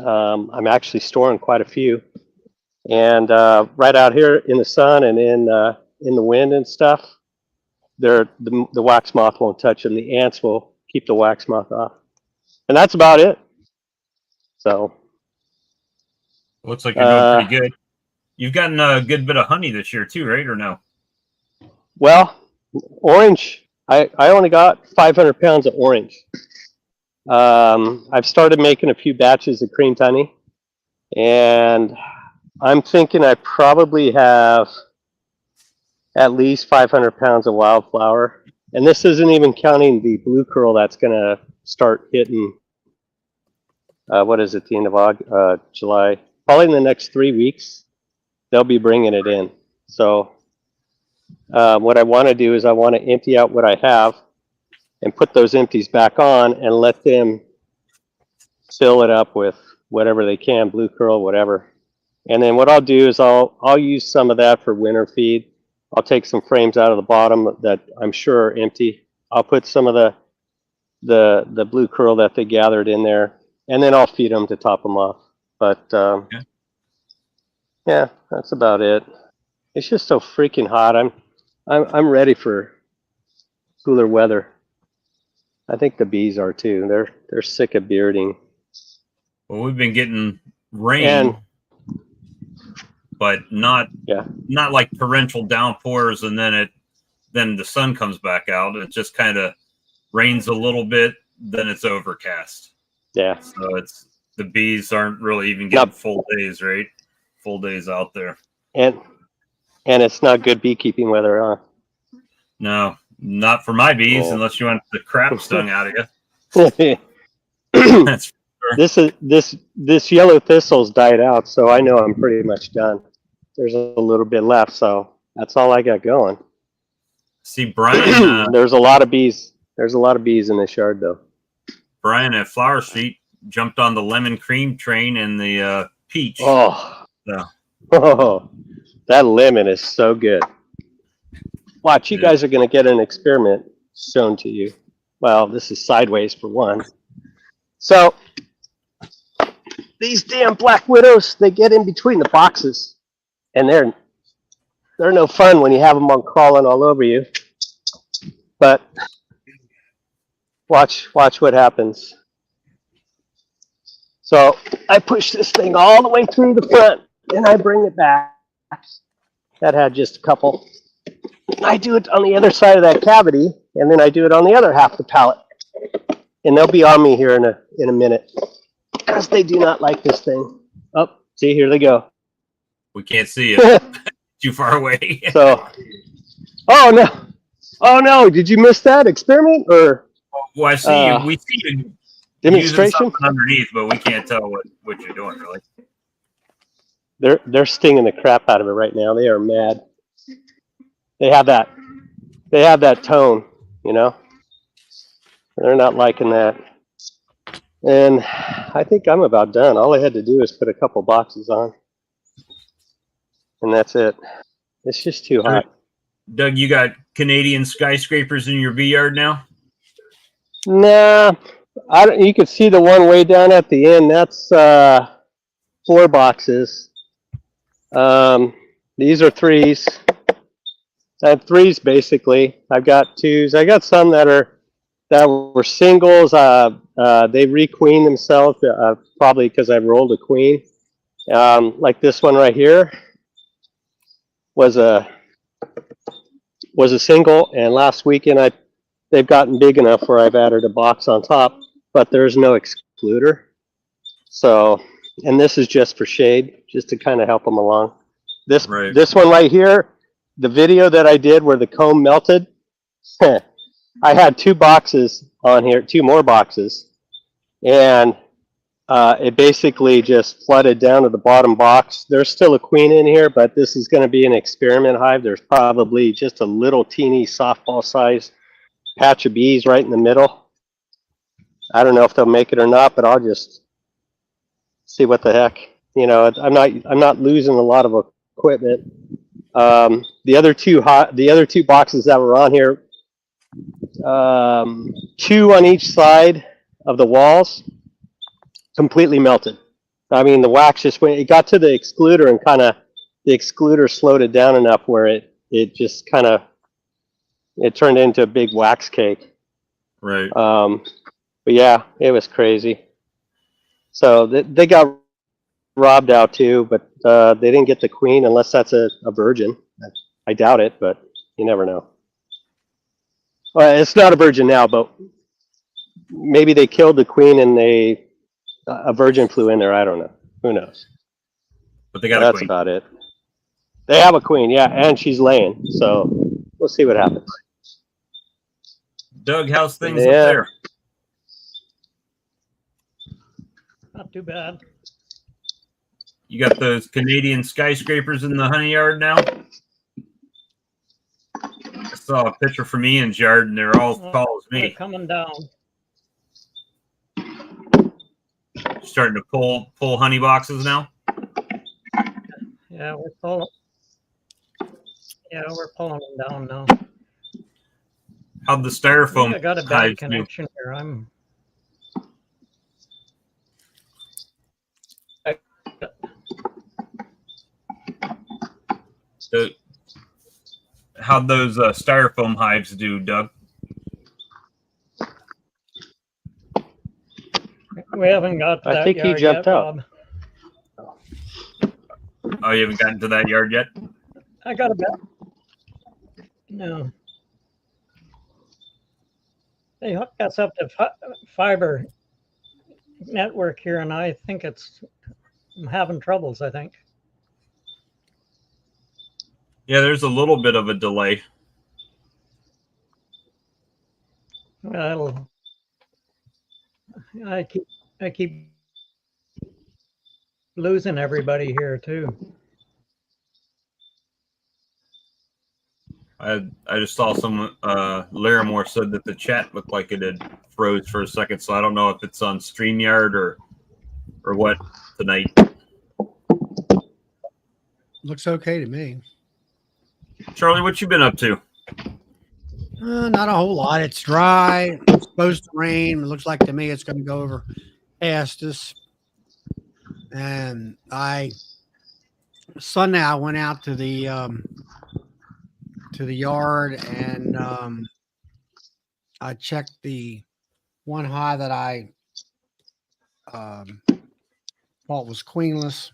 I'm actually storing quite a few. And right out here in the sun and in the wind and stuff, the wax moth won't touch them. The ants will keep the wax moth off. And that's about it. So. Looks like you're doing pretty good. You've gotten a good bit of honey this year too, right? Or no? Well, orange. I only got 500 pounds of orange. I've started making a few batches of creamed honey, and I'm thinking I probably have at least 500 pounds of wildflower. And this isn't even counting the blue curl that's going to start hitting, what is it, the end of July. Probably in the next 3 weeks, they'll be bringing it in. So what I want to do is I want to empty out what I have and put those empties back on and let them fill it up with whatever they can, blue curl, whatever. And then what I'll do is I'll use some of that for winter feed. I'll take some frames out of the bottom that I'm sure are empty. I'll put some of the blue curl that they gathered in there, and then I'll feed them to top them off. But yeah, that's about it. It's just so freaking hot. I'm ready for cooler weather. I think the bees are too. They're sick of bearding. Well, we've been getting rain, but not like torrential downpours, and then the sun comes back out. It just kind of rains a little bit, then it's overcast. Yeah. So the bees aren't really even getting full days, right? Full days out there. And it's not good beekeeping weather, huh? No, not for my bees, unless you want the crap stung out of you. That's for sure. This yellow thistle's died out, so I know I'm pretty much done. there's a little bit left, so that's all I got going. See, Brian, There's a lot of bees. There's a lot of bees in this yard, though. Brian at Flower Street jumped on the lemon cream train and the peach. Oh, So, oh, that lemon is so good. Watch, you Yeah. guys are going to get an experiment shown to you. Well, this is sideways for one. So, these damn black widows, they get in between the boxes, and they're no fun when you have them on crawling all over you. But watch what happens. So I push this thing all the way through the front, and I bring it back. That had just a couple. I do it on the other side of that cavity, and then I do it on the other half of the pallet. And they'll be on me here in a minute, because they do not like this thing. Oh, see, here they go. we can't see it. Too far away. So, oh no, did you miss that experiment or Well, I see we see you demonstration? using something underneath, but we can't tell what you're doing really. They're stinging the crap out of it right now. They are mad. They have that tone, you know. They're not liking that. And I think I'm about done. All I had to do is put a couple boxes on, and that's it. It's just too hot. Doug, you got Canadian skyscrapers in your bee yard now? Nah, I don't, you can see the one way down at the end. That's 4 boxes. These are 3s. I have 3s basically. I've got 2s. I got some that were singles. They requeen themselves probably because I rolled a queen. Like this one right here was a single, and last weekend they've gotten big enough where I've added a box on top, but there's no excluder. So, and this is just for shade, just to kind of help them along. This one right here, the video that I did where the comb melted, I had 2 boxes on here, 2 more boxes, and it basically just flooded down to the bottom box. There's still a queen in here, but this is going to be an experiment hive. There's probably just a little teeny softball size patch of bees right in the middle. I don't know if they'll make it or not, but I'll just see what the heck. You know, I'm not losing a lot of equipment. The other two boxes that were on here, 2 on each side of the walls, completely melted. I mean, the wax just went. It got to the excluder, and the excluder slowed it down enough where it just it turned into a big wax cake. Right. But yeah, it was crazy. So they got robbed out too, but they didn't get the queen unless that's a virgin. I doubt it, but you never know. Well, it's not a virgin now, but maybe they killed the queen and a virgin flew in there. I don't know. Who knows? But they got That's a queen. about it. They have a queen, yeah, and she's laying. So we'll see what happens. Doug, how's things Yeah. up there? Not too bad. You got those Canadian skyscrapers in the honey yard now? I saw a picture from Ian's yard, and they're all as tall as They're me. coming down. Starting to pull honey boxes now. Yeah, we're pulling. Yeah, we're pulling them down now. How'd the styrofoam I got a bad hives do? connection here. So, how'd those styrofoam hives do, Doug? We haven't got to I that think he yard jumped yet, out. Bob. Oh, you haven't gotten to that yard yet? I got a bad. No. They hooked us up to fiber network here, and I think I'm having troubles, I think. Yeah, there's a little bit of a delay. Well, I keep losing everybody here too. I just saw some Larimore said that the chat looked like it had froze for a second, so I don't know if it's on StreamYard or what tonight. Looks okay to me. Charlie, what you been up to? Not a whole lot. It's dry. It's supposed to rain. It looks like to me it's going to go over past us. And Sunday I went out to the yard and I checked the one hive that I thought was queenless,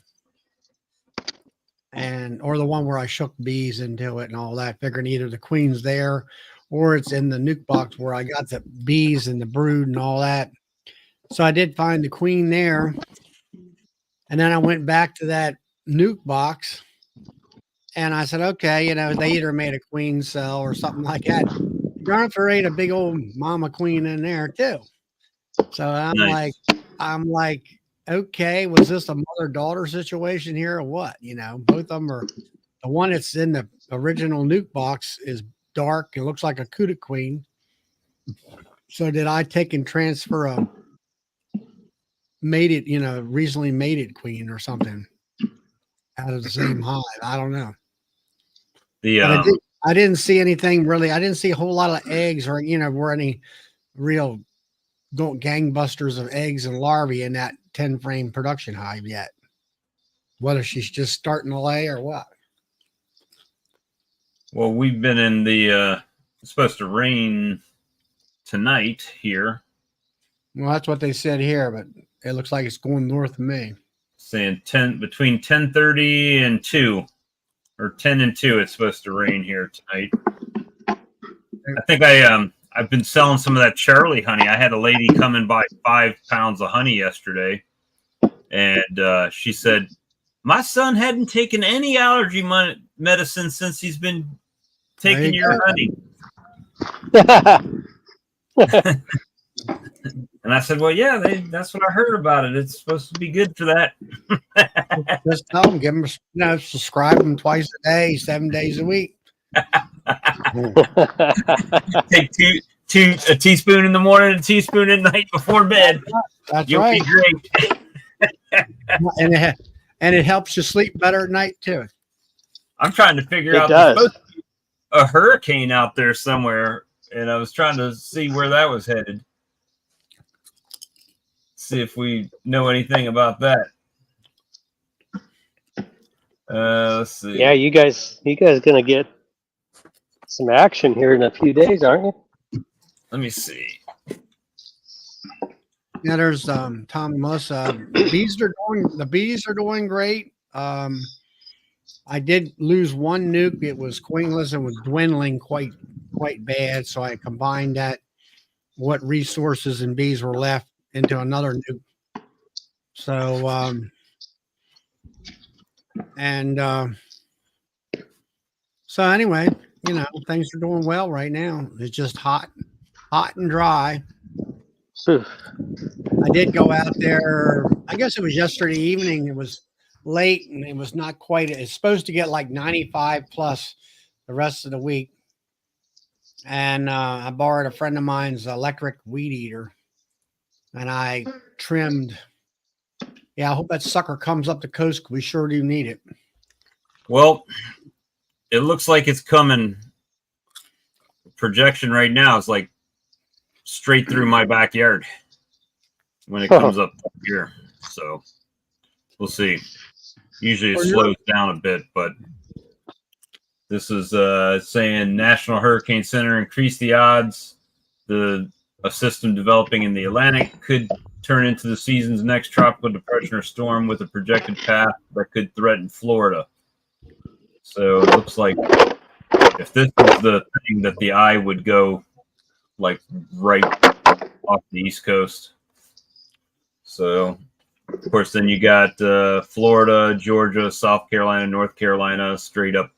or the one where I shook bees into it and all that, figuring either the queen's there or it's in the nuke box where I got the bees and the brood and all that. So I did find the queen there. And then I went back to that nuke box and I said, okay, they either made a queen cell or something like that. Darn if there ain't a big old mama queen in there too. So I'm like, okay, was this a mother-daughter situation here or what? Both of them are. The one that's in the original nuke box is dark. It looks like a Cuda queen. So did I take and transfer a mated, recently mated queen or something out of the same hive? I don't know. I didn't see anything really. I didn't see a whole lot of eggs or, were any real gangbusters of eggs and larvae in that 10 frame production hive yet. Whether she's just starting to lay or what. Well, we've been in the it's supposed to rain tonight here. Well, that's what they said here, but it looks like it's going north of me. Saying between 10:30 and 2, or 10 and 2, it's supposed to rain here tonight. I think I've been selling some of that Charlie honey. I had a lady come and buy 5 pounds of honey yesterday, and she said my son hadn't taken any allergy medicine since he's been taking your honey. And I said, well, yeah, that's what I heard about it. It's supposed to be good for that. Just tell them, give them, subscribe them twice a day, 7 days a week. Take a teaspoon in the morning, a teaspoon at night before bed. That's You'll right. be great. and it helps you sleep better at night too. I'm trying to figure out. There's supposed to be a hurricane out there somewhere, and I was trying to see where that was headed. See if we know anything about that. Let's see. Yeah, you guys gonna get some action here in a few days, aren't you? Let me see. Yeah, there's Tom and Melissa. The bees are doing great. I did lose one nuke. It was queenless and was dwindling quite bad. So I combined that, what resources and bees were left, into another nuke. So so anyway, things are doing well right now. It's just hot and dry. I did go out there, I guess it was yesterday evening. It was late and it was not quite, it's supposed to get like 95 plus the rest of the week. And I borrowed a friend of mine's electric weed eater and I trimmed. Yeah, I hope that sucker comes up the coast. We sure do need it. Well, it looks like it's coming. Projection right now is like straight through my backyard when it comes up here. So we'll see. Usually it slows down a bit, but this is saying National Hurricane Center increased the odds. A system developing in the Atlantic could turn into the season's next tropical depression or storm with a projected path that could threaten Florida. So it looks like if this is the thing, that the eye would go like right off the East Coast. So, of course, then you got Florida, Georgia, South Carolina, North Carolina, straight up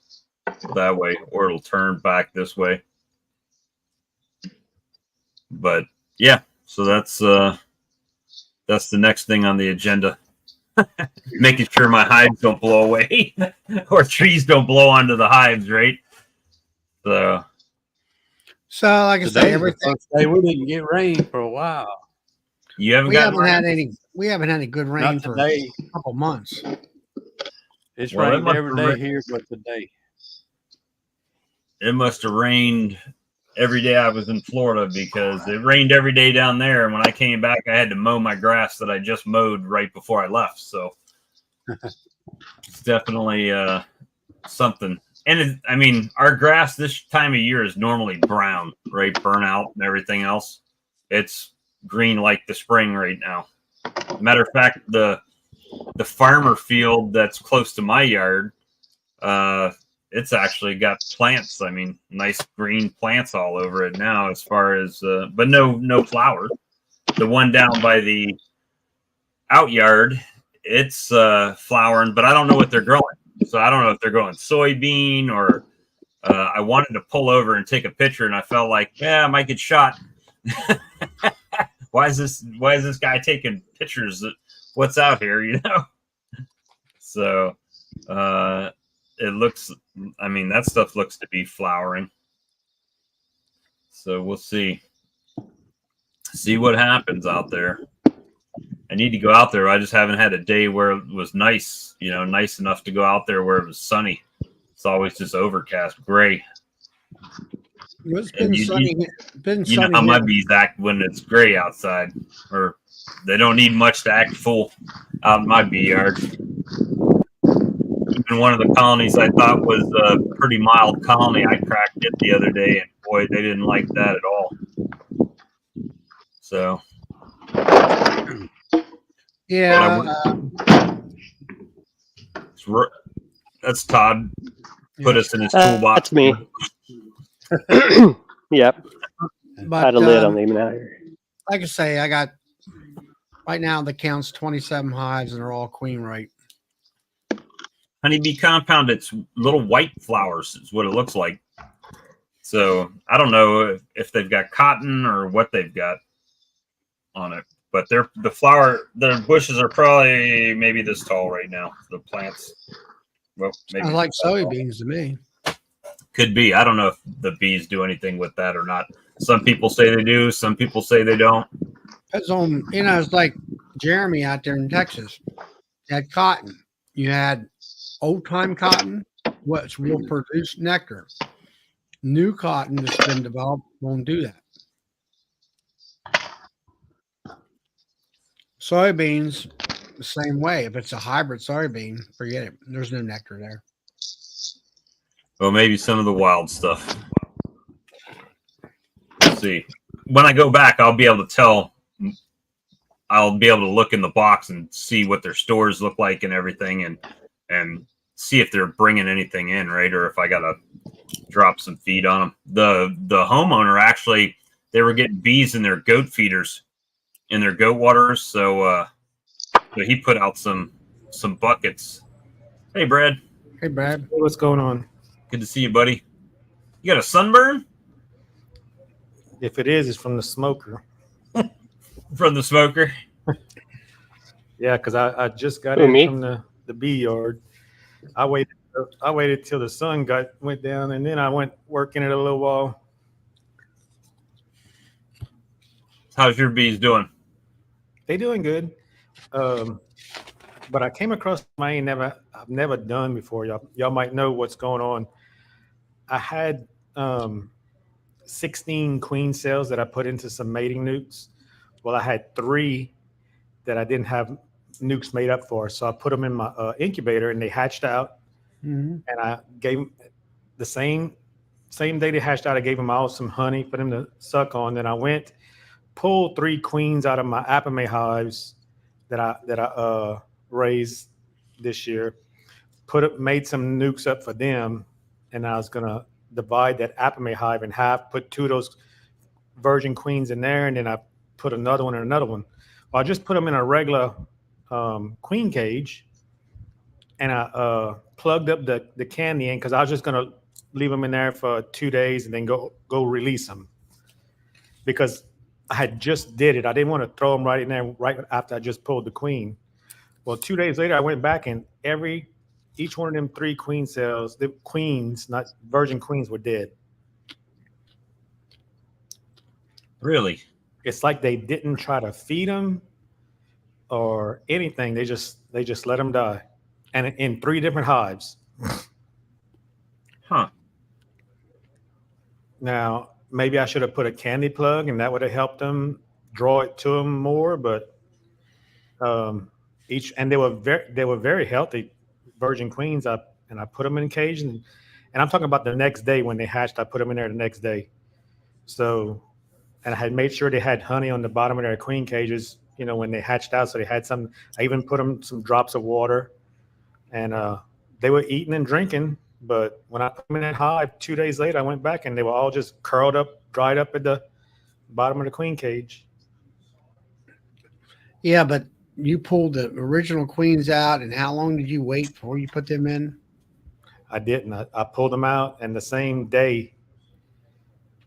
that way, or it'll turn back this way. But yeah, so that's the next thing on the agenda. Making sure my hives don't blow away or trees don't blow onto the hives, right? So, like I say, Today's the everything first day we didn't get rain for a while. You haven't we gotten haven't had rain? any. We haven't had any good rain Not for today. a couple months. It's Well, rained every day here, but today. it must have rained every day I was in Florida, because it rained every day down there. And when I came back, I had to mow my grass that I just mowed right before I left. So it's definitely something. And I mean, our grass this time of year is normally brown, right? Burnout and everything else. It's green like the spring right now. Matter of fact, the farmer field that's close to my yard, it's actually got plants. I mean, nice green plants all over it now, as far as but no flowers. The one down by the out yard, it's flowering, but I don't know what they're growing. So I don't know if they're growing soybean or I wanted to pull over and take a picture, and I felt like, yeah, I might get shot. Why is this guy taking pictures? What's out here, you know? So it looks, I mean, that stuff looks to be flowering. So we'll see what happens out there. I need to go out there. I just haven't had a day where it was nice, you know, nice enough to go out there where it was sunny. It's always just overcast, gray. It's been sunny. You know how my bees act when it's gray outside, or they don't need much to act full out in my bee yard. Even one of the colonies I thought was a pretty mild colony, I cracked it the other day, and boy, they didn't like that at all. So, Yeah. That's Todd. Put us in his toolbox. That's me. Yep. But, I had a lid on leaving out here. like I say, I got right now the count's 27 hives, and they're all queen rate. Honeybee compound, it's little white flowers is what it looks like. So I don't know if they've got cotton or what they've got on it, but their bushes are probably maybe this tall right now. The plants, well, maybe I like soybeans to me. Could be. I don't know if the bees do anything with that or not. Some people say they do. Some people say they don't. It's on, you know, it's like Jeremy out there in Texas. You had cotton. You had old time cotton, which will produce nectar. New cotton that's been developed won't do that. Soybeans, the same way. If it's a hybrid soybean, forget it. There's no nectar there. Well, maybe some of the wild stuff. We'll see. When I go back, I'll be able to tell. I'll be able to look in the box and see what their stores look like and everything, and see if they're bringing anything in, right? Or if I got to drop some feed on them. The homeowner, actually, they were getting bees in their goat feeders, in their goat waters. So he put out some buckets. Hey, Brad. Hey, Brad. What's going on? Good to see you, buddy. You got a sunburn? If it is, it's from the smoker. From the smoker? Yeah, because I just got Who, in me? from the bee yard. I waited till the sun went down, and then I went working it a little while. How's your bees doing? They doing good. But I came across I've never done before. Y'all might know what's going on. I had 16 queen cells that I put into some mating nukes. Well, I had 3 that I didn't have nukes made up for. So I put them in my incubator, and they hatched out. Mm-hmm. And I gave them the same day they hatched out. I gave them all some honey for them to suck on. Then I went, pulled 3 queens out of my Apiary hives that I raised this year. Made some nukes up for them, and I was gonna divide that Apiary hive in half. Put 2 of those virgin queens in there, and then I put another one and another one. Well, I just put them in a regular queen cage, and I plugged up the candy in because I was just gonna leave them in there for 2 days and then go release them, because I had just did it. I didn't want to throw them right in there right after I just pulled the queen. Well, 2 days later, I went back, and each one of them 3 queen cells, the queens, not virgin queens, were dead. Really? It's like they didn't try to feed them or anything. They just let them die, and in 3 different hives. Huh. Now, maybe I should have put a candy plug, and that would have helped them draw it to them more. But they were very healthy virgin queens. I put them in a cage, and I'm talking about the next day when they hatched. I put them in there the next day. So, and I had made sure they had honey on the bottom of their queen cages, when they hatched out. So they had some. I even put them some drops of water, and they were eating and drinking. But when I put them in that hive 2 days later, I went back and they were all just curled up, dried up at the bottom of the queen cage. Yeah, but you pulled the original queens out, and how long did you wait before you put them in? I didn't. I pulled them out, and the same day.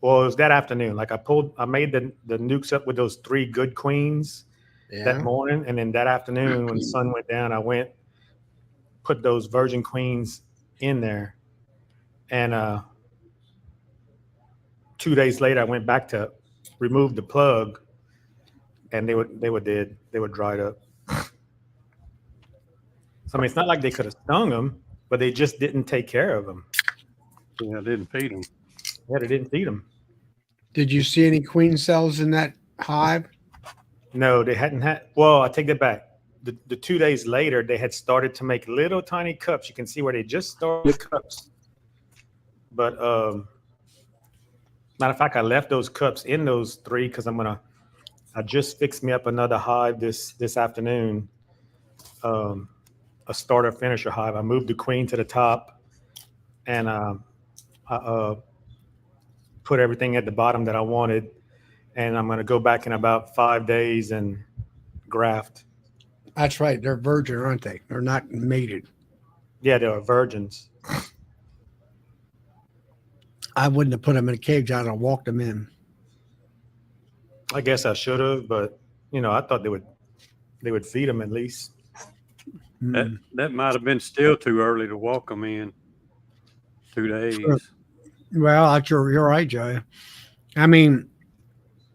Well, it was that afternoon. Like I made the nukes up with those 3 good queens that morning, and then that afternoon when the sun went down, I put those virgin queens in there, and 2 days later I went back to remove the plug, and they were dead. They were dried up. So I mean, it's not like they could have stung them, but they just didn't take care of them. Yeah, didn't feed them. Yeah, they didn't feed them. Did you see any queen cells in that hive? No, they hadn't had. Well, I take that back. The 2 days later, they had started to make little tiny cups. You can see where they just started the cups. But matter of fact, I left those cups in those 3 because I just fixed me up another hive this afternoon. A starter finisher hive. I moved the queen to the top, and I put everything at the bottom that I wanted. And I'm going to go back in about 5 days and graft. That's right. They're virgin, aren't they? They're not mated. Yeah, they are virgins. I wouldn't have put them in a cage. I'd have walked them in. I guess I should have, but I thought they would feed them at least. That might have been still too early to walk them in. 2 days. Sure. Well, you're right, Joe. I mean,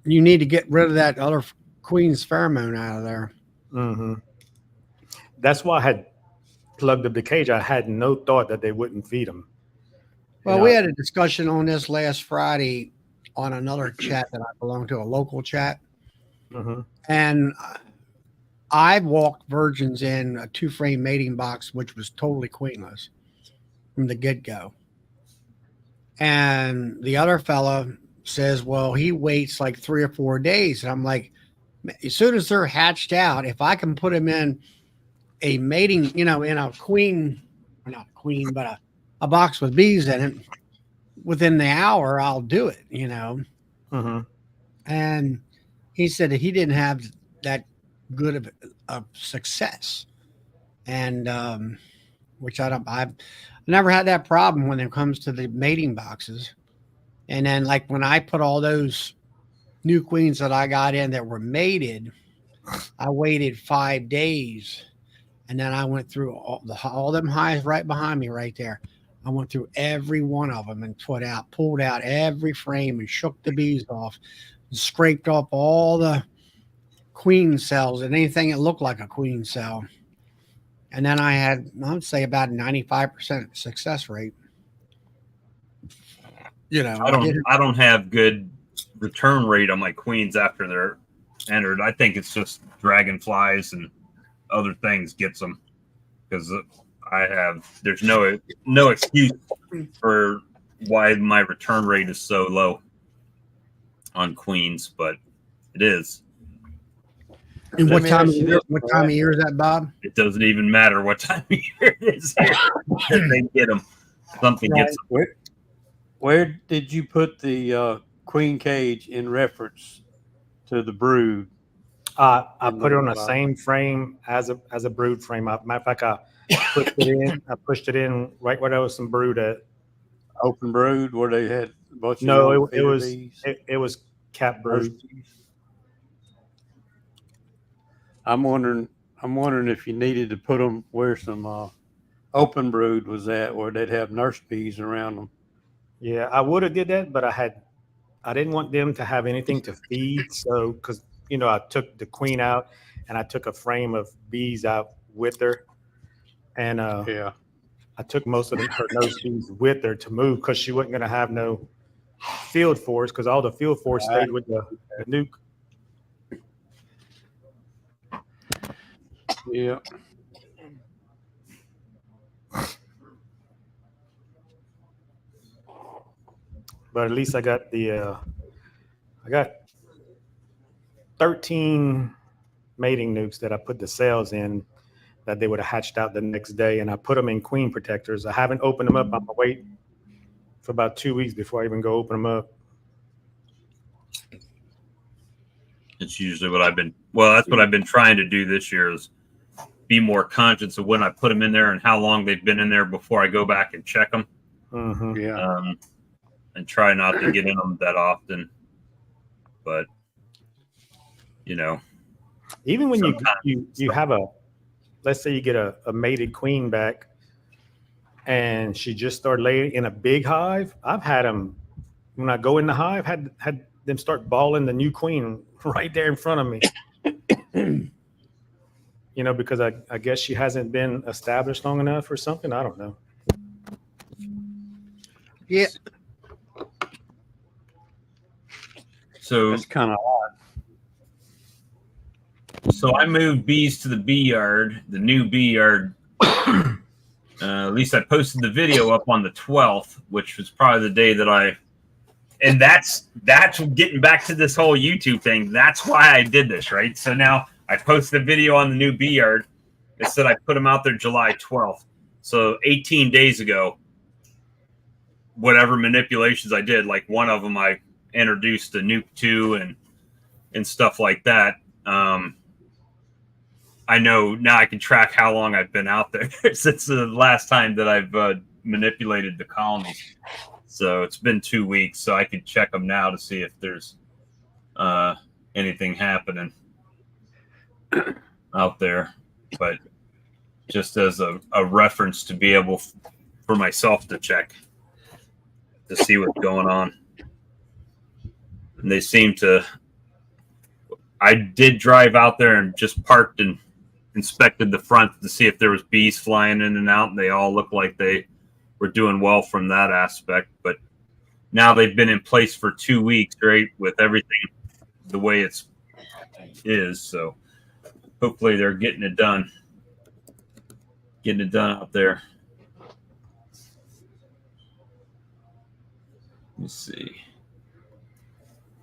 you need to get rid of that other queen's pheromone out of there. Mm-hmm. That's why I had plugged up the cage. I had no thought that they wouldn't feed them. Well, we had a discussion on this last Friday on another chat that I belong to, a local chat. Mm-hmm. And I walked virgins in a 2-frame mating box, which was totally queenless from the get-go. And the other fella says, well, he waits like 3 or 4 days. And I'm like, as soon as they're hatched out, if I can put them in a mating, in a queen, not a queen, but a box with bees in it, within the hour, I'll do it, Mm-hmm. And he said that he didn't have that good of success. And, which I've never had that problem when it comes to the mating boxes. And then like when I put all those new queens that I got in that were mated, I waited 5 days, and then I went through all them hives right behind me right there. I went through every one of them and pulled out every frame and shook the bees off and scraped off all the queen cells and anything that looked like a queen cell. And then I would say about 95% success rate. I don't have good return rate on my queens after they're entered. I think it's just dragonflies and other things gets them, because there's no excuse for why my return rate is so low on queens, but it is. And what time of year is that, Bob? It doesn't even matter what time of year it is. They get them. Something gets them. Where did you put the queen cage in reference to the brood? I put it on the same frame as a brood frame. Matter of fact, I pushed it in right where there was some brood at. Open brood where they had a bunch of No, it was cap brood. I'm wondering if you needed to put them where some open brood was at, where they'd have nurse bees around them. Yeah, I would have did that, but I didn't want them to have anything to feed. So, because, you know, I took the queen out and I took a frame of bees out with her. And Yeah. I took most of her nurse bees with her to move because she wasn't going to have no field force because all the field force stayed with the nuke. Yeah. But at least I got I got 13 mating nukes that I put the cells in that they would have hatched out the next day, and I put them in queen protectors. I haven't opened them up. I'm gonna wait for about 2 weeks before I even go open them up. It's usually what that's what I've been trying to do this year is be more conscious of when I put them in there and how long they've been in there before I go back and check them. Mm-hmm. Yeah. And try not to get in them that often. But, you know, even when you have let's say you get a mated queen back and she just started laying in a big hive, I've had them, when I go in the hive, had them start balling the new queen right there in front of me. You know, because I guess she hasn't been established long enough or something. I don't know. Yeah. so That's kind of odd. So I moved bees to the bee yard, the new bee yard. At least I posted the video up on the 12th, which was probably the day that and that's getting back to this whole YouTube thing. That's why I did this, right? So now I posted a video on the new bee yard. It said I put them out there July 12th. So 18 days ago, whatever manipulations I did, like one of them I introduced a nuke to and stuff like that. I know now I can track how long I've been out there since the last time that I've manipulated the colonies. So it's been 2 weeks, so I can check them now to see if there's anything happening out there. But just as a reference to be able for myself to check to see what's going on. And they seem to. I did drive out there and just parked and inspected the front to see if there was bees flying in and out, and they all looked like they were doing well from that aspect. But now they've been in place for 2 weeks, right, with everything the way it is. So hopefully they're getting it done out there. Let's see.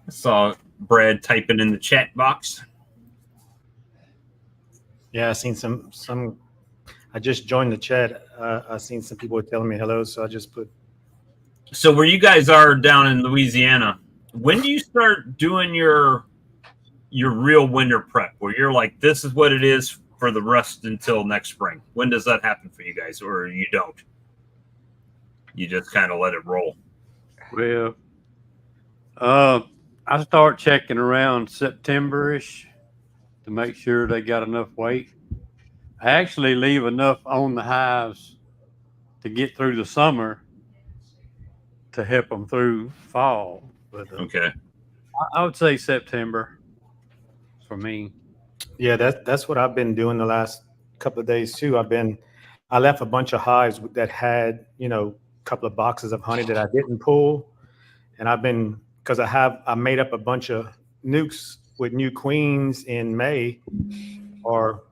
I saw Brad typing in the chat box. Yeah, I seen some. I just joined the chat. I seen some people telling me hello, so I just put. So where you guys are down in Louisiana, when do you start doing your real winter prep? Where you're like, this is what it is for the rest until next spring. When does that happen for you guys, or you don't? You just kind of let it roll. Well, I start checking around September-ish to make sure they got enough weight. I actually leave enough on the hives to get through the summer to help them through fall. But Okay. I would say September for me. Yeah, that's what I've been doing the last couple of days too. I left a bunch of hives that had, you know, a couple of boxes of honey that I didn't pull, and because I made up a bunch of nukes with new queens in May, or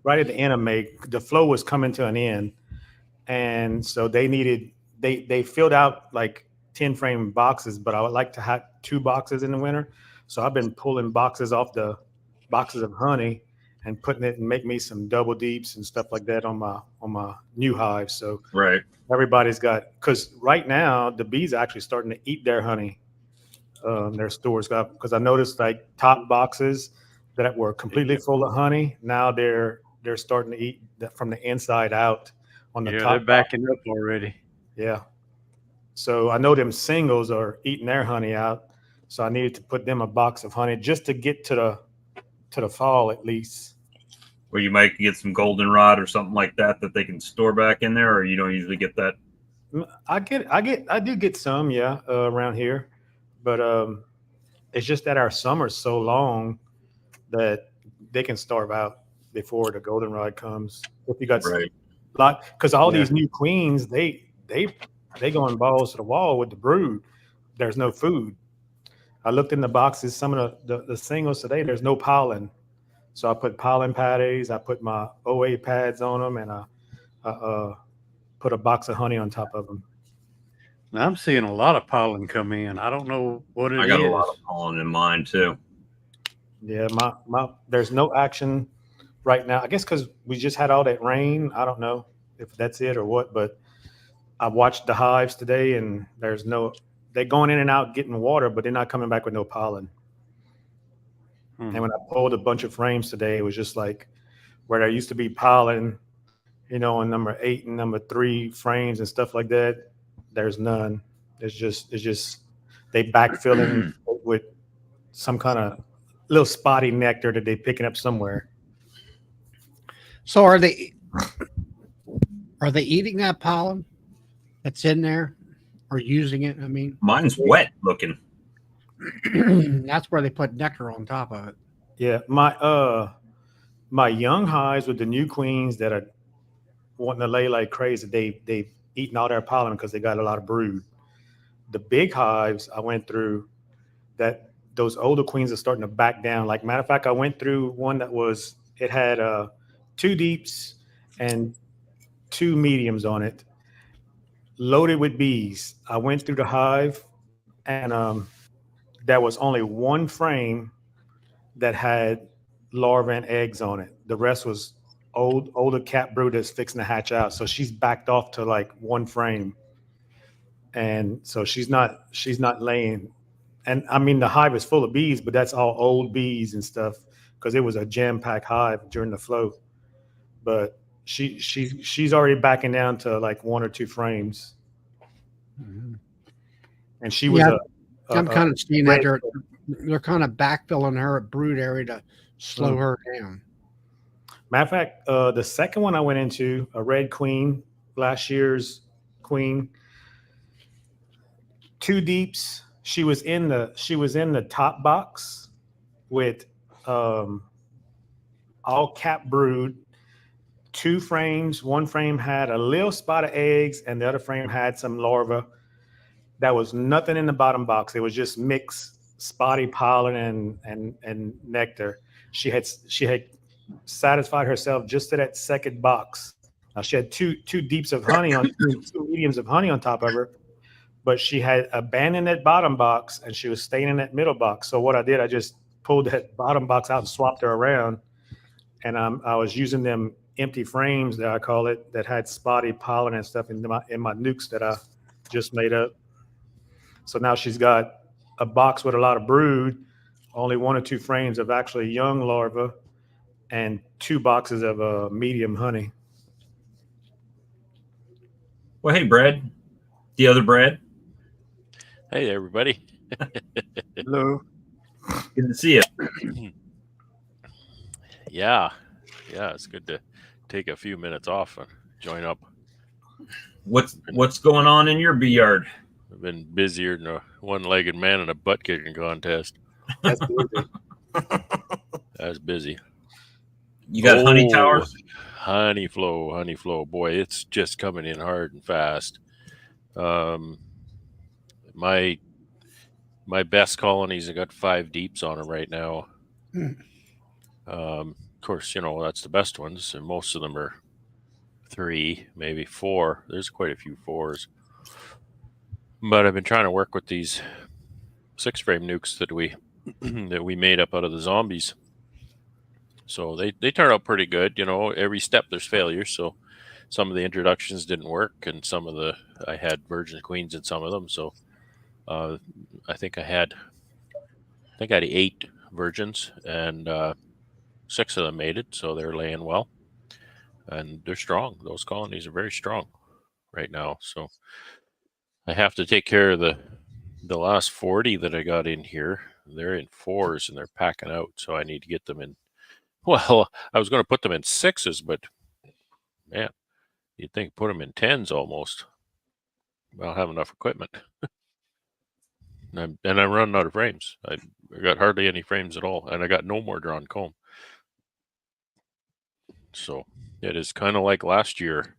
right at the end of May. The flow was coming to an end, and so they filled out like 10 frame boxes, but I would like to have 2 boxes in the winter. So I've been pulling boxes off the boxes of honey and putting it and make me some double deeps and stuff like that on my new hive. So Right. everybody's got, because right now the bees are actually starting to eat their honey, their stores got, because I noticed like top boxes that were completely full of honey, now they're starting to eat from the inside out on the top. They're backing up already. Yeah. So I know them singles are eating their honey out. So I needed to put them a box of honey just to get to the fall at least. Where you might get some goldenrod or something like that they can store back in there, or you don't usually get that. I do get some, yeah, around here. But it's just that our summer's so long that they can starve out before the goldenrod comes. If you got Right. because all these new queens, they going balls to the wall with the brood. There's no food. I looked in the boxes. Some of the singles today, there's no pollen. So I put pollen patties. I put my OA pads on them, and I put a box of honey on top of them. Now I'm seeing a lot of pollen come in. I don't know what it is. I got a lot of pollen in mine too. Yeah, my there's no action right now. I guess because we just had all that rain. I don't know if that's it or what, but I watched the hives today, and there's no. They're going in and out getting water, but they're not coming back with no pollen. And when I pulled a bunch of frames today, it was just like where there used to be pollen, on number 8 and number 3 frames and stuff like that. There's none. It's just they backfilling with some kind of little spotty nectar that they picking up somewhere. So are they eating that pollen that's in there or using it? I mean, Mine's wet looking. that's where they put nectar on top of it. Yeah, my young hives with the new queens that are wanting to lay like crazy, they've eaten all their pollen because they got a lot of brood. The big hives I went through, that those older queens are starting to back down. Like, matter of fact, I went through one it had 2 deeps and 2 mediums on it, loaded with bees. I went through the hive, and there was only 1 frame that had larvae and eggs on it. The rest was older cat brood that's fixing to hatch out. So she's backed off to like 1 frame, and so she's not laying. And I mean, the hive is full of bees, but that's all old bees and stuff because it was a jam-packed hive during the flow. But she's already backing down to like 1 or 2 frames. And she was I'm kind of seeing that they're kind of backfilling her brood area to slow her down. Matter of fact, the second one I went into, a red queen, last year's queen, 2 deeps. She was in the top box with all cap brood, 2 frames. 1 frame had a little spot of eggs, and the other frame had some larvae. That was nothing in the bottom box. It was just mixed spotty pollen and nectar. She had satisfied herself just to that second box. Now she had two deeps of honey on 2 mediums of honey on top of her, but she had abandoned that bottom box and she was staying in that middle box. So what I did, I just pulled that bottom box out and swapped her around, and I was using them empty frames that I call it that had spotty pollen and stuff in my nukes that I just made up. So now she's got a box with a lot of brood, only 1 or 2 frames of actually young larvae, and 2 boxes of medium honey. Well, hey, Brad. The other Brad. Hey, everybody. Hello. Good to see you. Yeah, it's good to take a few minutes off and join up. What's going on in your bee yard? I've been busier than a one-legged man in a butt-kicking contest. That's busy. That's busy. You got honey towers? Honey flow. Boy, it's just coming in hard and fast. My best colonies have got 5 deeps on them right now. Of course, that's the best ones, and most of them are 3, maybe 4. There's quite a few 4s. But I've been trying to work with these 6-frame nukes that we made up out of the zombies. So they turn out pretty good. Every step there's failures. So some of the introductions didn't work, and I had virgin queens in some of them. So I think I had 8 virgins, and 6 of them mated, so they're laying well, and they're strong. Those colonies are very strong right now. So I have to take care of the last 40 that I got in here. They're in 4s and they're packing out, so I need to get them in. Well, I was going to put them in 6s, but man, you'd think put them in 10s almost. I don't have enough equipment. And I'm running out of frames. I got hardly any frames at all, and I got no more drawn comb. So it is kind of like last year.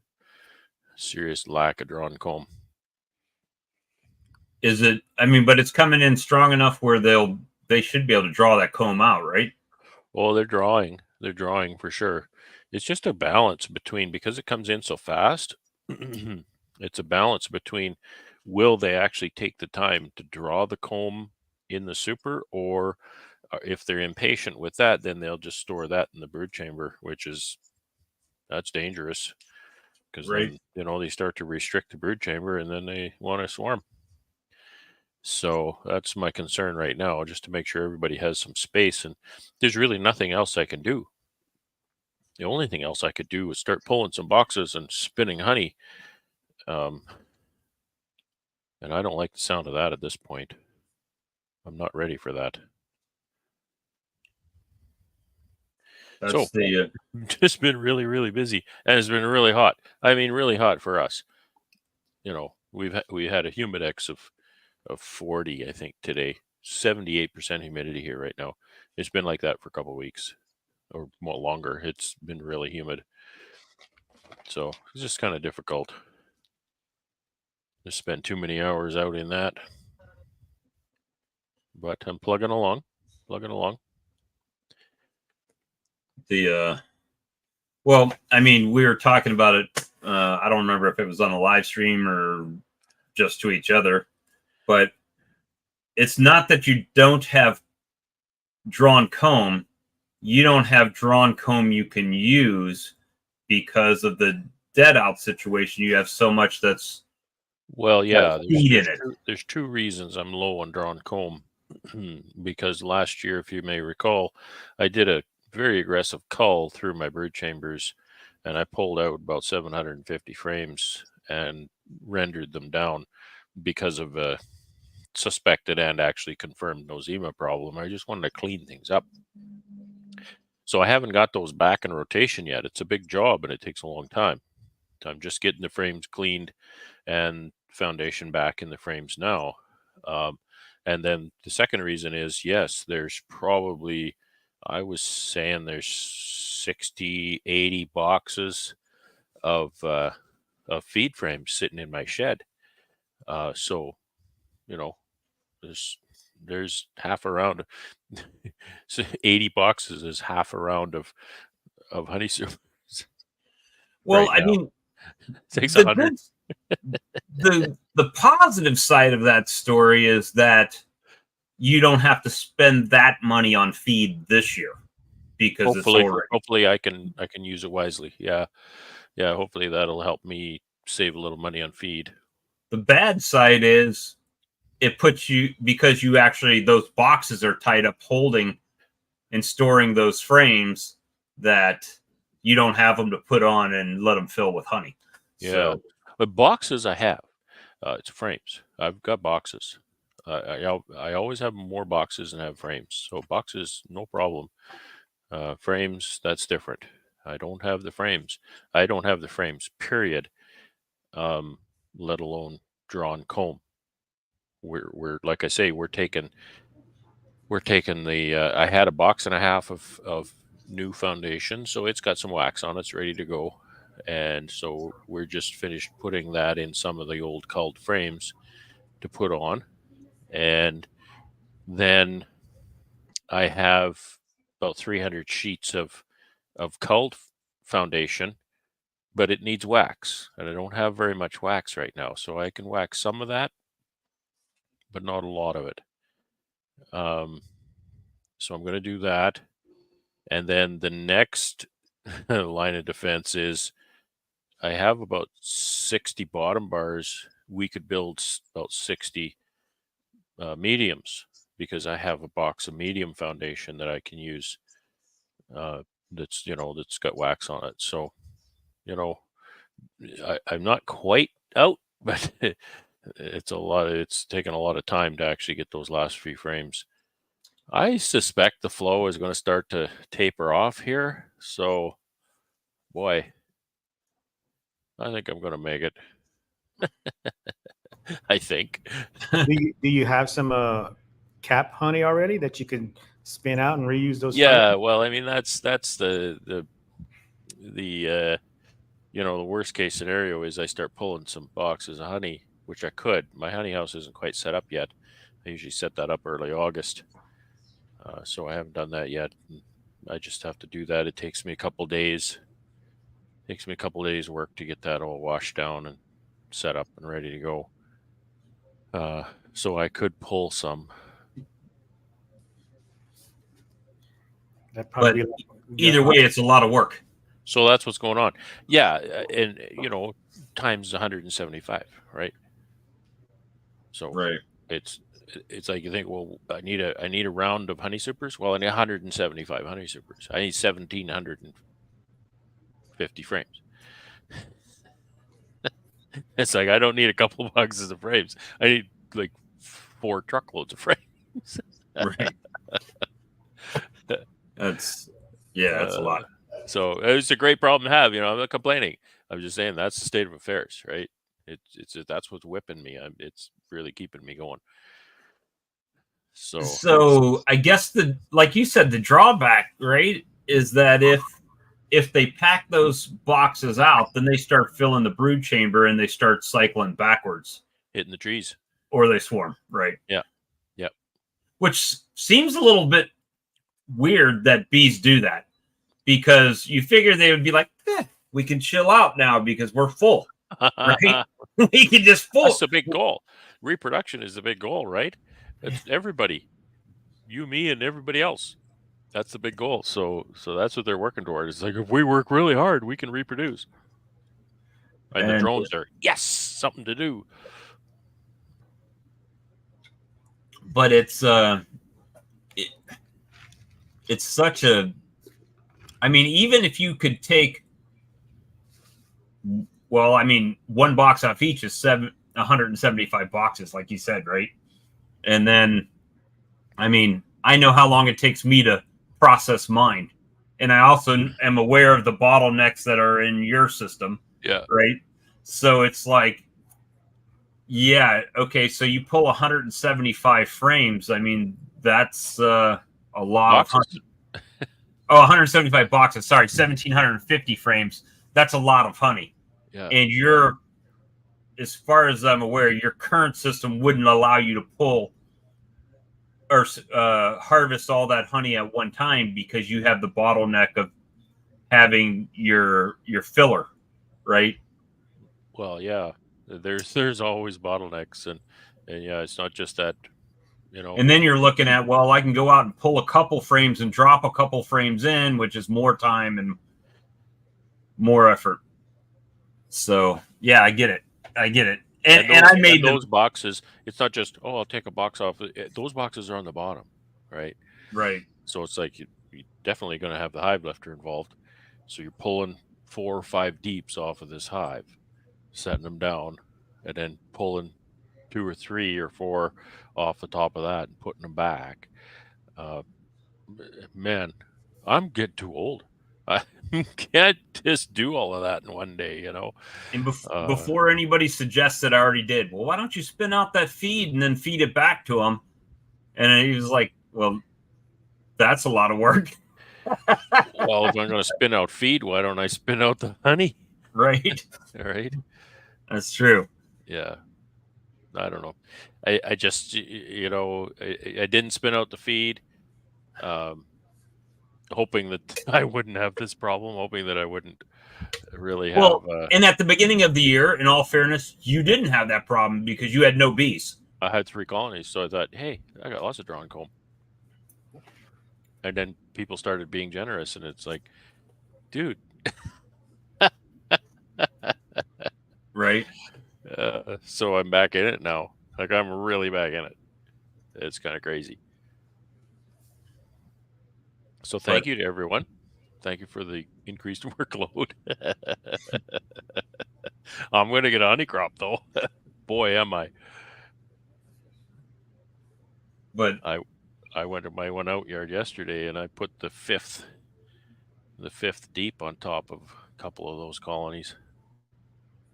Serious lack of drawn comb. Is it? I mean, but it's coming in strong enough where they should be able to draw that comb out, right? Well, they're drawing. They're drawing for sure. It's just a balance between, because it comes in so fast. It's a balance between, will they actually take the time to draw the comb in the super, or if they're impatient with that, then they'll just store that in the brood chamber, that's dangerous, because Right. then they start to restrict the brood chamber, and then they want to swarm. So that's my concern right now, just to make sure everybody has some space. And there's really nothing else I can do. The only thing else I could do is start pulling some boxes and spinning honey. And I don't like the sound of that at this point. I'm not ready for that. That's just been really, really busy, and it's been really hot. I mean, really hot for us. We had a humidex of 40, I think, today. 78% humidity here right now. It's been like that for a couple of weeks or more longer. It's been really humid. So it's just kind of difficult. Just spent too many hours out in that. But I'm plugging along. Well, I mean, we were talking about it. I don't remember if it was on a live stream or just to each other, but it's not that you don't have drawn comb. You don't have drawn comb you can use because of the dead out situation. You have so much that's there's two reasons I'm low on drawn comb. Because last year, if you may recall, I did a very aggressive cull through my brood chambers, and I pulled out about 750 frames and rendered them down because of a suspected and actually confirmed nosema problem. I just wanted to clean things up. So I haven't got those back in rotation yet. It's a big job, and it takes a long time. I'm just getting the frames cleaned and foundation back in the frames now. And then the second reason is, yes, there's probably, I was saying there's 60, 80 boxes of feed frames sitting in my shed. So, there's half a round. So 80 boxes is half a round of honey syrup. Well, right I mean, it takes 100. The positive side of that story is that you don't have to spend that money on feed this year because hopefully I can use it wisely. Yeah. Hopefully that'll help me save a little money on feed. The bad side is it puts you, because you actually, those boxes are tied up holding and storing those frames, that you don't have them to put on and let them fill with honey. Yeah. So, but boxes I have. It's frames. I've got boxes. I always have more boxes than I have frames. So boxes, no problem. Frames, that's different. I don't have the frames. Period. Let alone drawn comb. We're like I say, we're taking the. I had a box and a half of new foundation, so it's got some wax on it. It's ready to go. And so we're just finished putting that in some of the old culled frames to put on. And then I have about 300 sheets of culled foundation, but it needs wax. And I don't have very much wax right now. So I can wax some of that, but not a lot of it. So I'm going to do that. And then the next line of defense is, I have about 60 bottom bars. We could build about 60 mediums, because I have a box of medium foundation that I can use. That's got wax on it. So, I'm not quite out, but it's taken a lot of time to actually get those last few frames. I suspect the flow is going to start to taper off here. So, boy, I think I'm going to make it. I think. Do you have some cap honey already that you can spin out and reuse those? Yeah, frames? well, I mean that's the the worst case scenario is I start pulling some boxes of honey, which I could. My honey house isn't quite set up yet. I usually set that up early August, so I haven't done that yet. I just have to do that. It takes me a couple days. Takes me a couple days work to get that all washed down and set up and ready to go. So I could pull some. That'd But probably either way, it's a lot of work. So that's what's going on. Yeah, and times 175, right? So Right. it's like you think, well, I need a round of honey supers. Well, I need 175 honey supers. I need 1,750 frames. It's like I don't need a couple boxes of frames. I need like 4 truckloads of frames. Right. That's a lot. So it's a great problem to have. I'm not complaining. I'm just saying that's the state of affairs, right? It's that's what's whipping me. It's really keeping me going. So I guess like you said, the drawback, right, is that if they pack those boxes out, then they start filling the brood chamber and they start cycling backwards, hitting the trees, or they swarm, right? Yeah. Which seems a little bit weird that bees do that, because you figure they would be like, we can chill out now because we're full, right? We can just full. That's the big goal. Reproduction is the big goal, right? It's everybody, you, me, and everybody else. That's the big goal. So that's what they're working toward. It's like, if we work really hard, we can reproduce. And the drones are, yes, something to do. But it's such a, I mean, even if you could take, well, I mean, one box off each is 175 boxes, like you said, right? And then, I mean, I know how long it takes me to process mine. And I also am aware of the bottlenecks that are in your system. Yeah. Right. So it's like, yeah, okay, so you pull 175 frames. I mean, that's a lot boxes. of honey. 175 boxes. Sorry, 1,750 frames. That's a lot of honey. Yeah. And as far as I'm aware, your current system wouldn't allow you to pull or harvest all that honey at one time, because you have the bottleneck of having your filler, right? Well, yeah. There's always bottlenecks, and yeah, it's not just that, And then you're looking at, well, I can go out and pull a couple frames and drop a couple frames in, which is more time and more effort. So yeah, I get it. And I made those boxes. It's not just, I'll take a box off. Those boxes are on the bottom, right? Right. So it's like you're definitely going to have the hive lifter involved. So you're pulling 4 or 5 deeps off of this hive, setting them down, and then pulling 2 or 3 or 4 off the top of that and putting them back. Man, I'm getting too old. I can't just do all of that in one day, And before anybody suggests that, I already did. Well, why don't you spin out that feed and then feed it back to him? And he was like, well, that's a lot of work. Well, if I'm going to spin out feed, why don't I spin out the honey? Right. Right. That's true. Yeah. I don't know. I just, I didn't spin out the feed, hoping that I wouldn't have this problem, hoping that I wouldn't really have. Well, and at the beginning of the year, in all fairness, you didn't have that problem because you had no bees. I had 3 colonies, so I thought, hey, I got lots of drawn comb. And then people started being generous, and it's like, dude. Right. So I'm back in it now. Like, I'm really back in it. It's kind of crazy. So thank you to everyone. Thank you for the increased workload. I'm going to get a honey crop, though. Boy, am I. But I went to my one out yard yesterday, and I put the fifth deep on top of a couple of those colonies.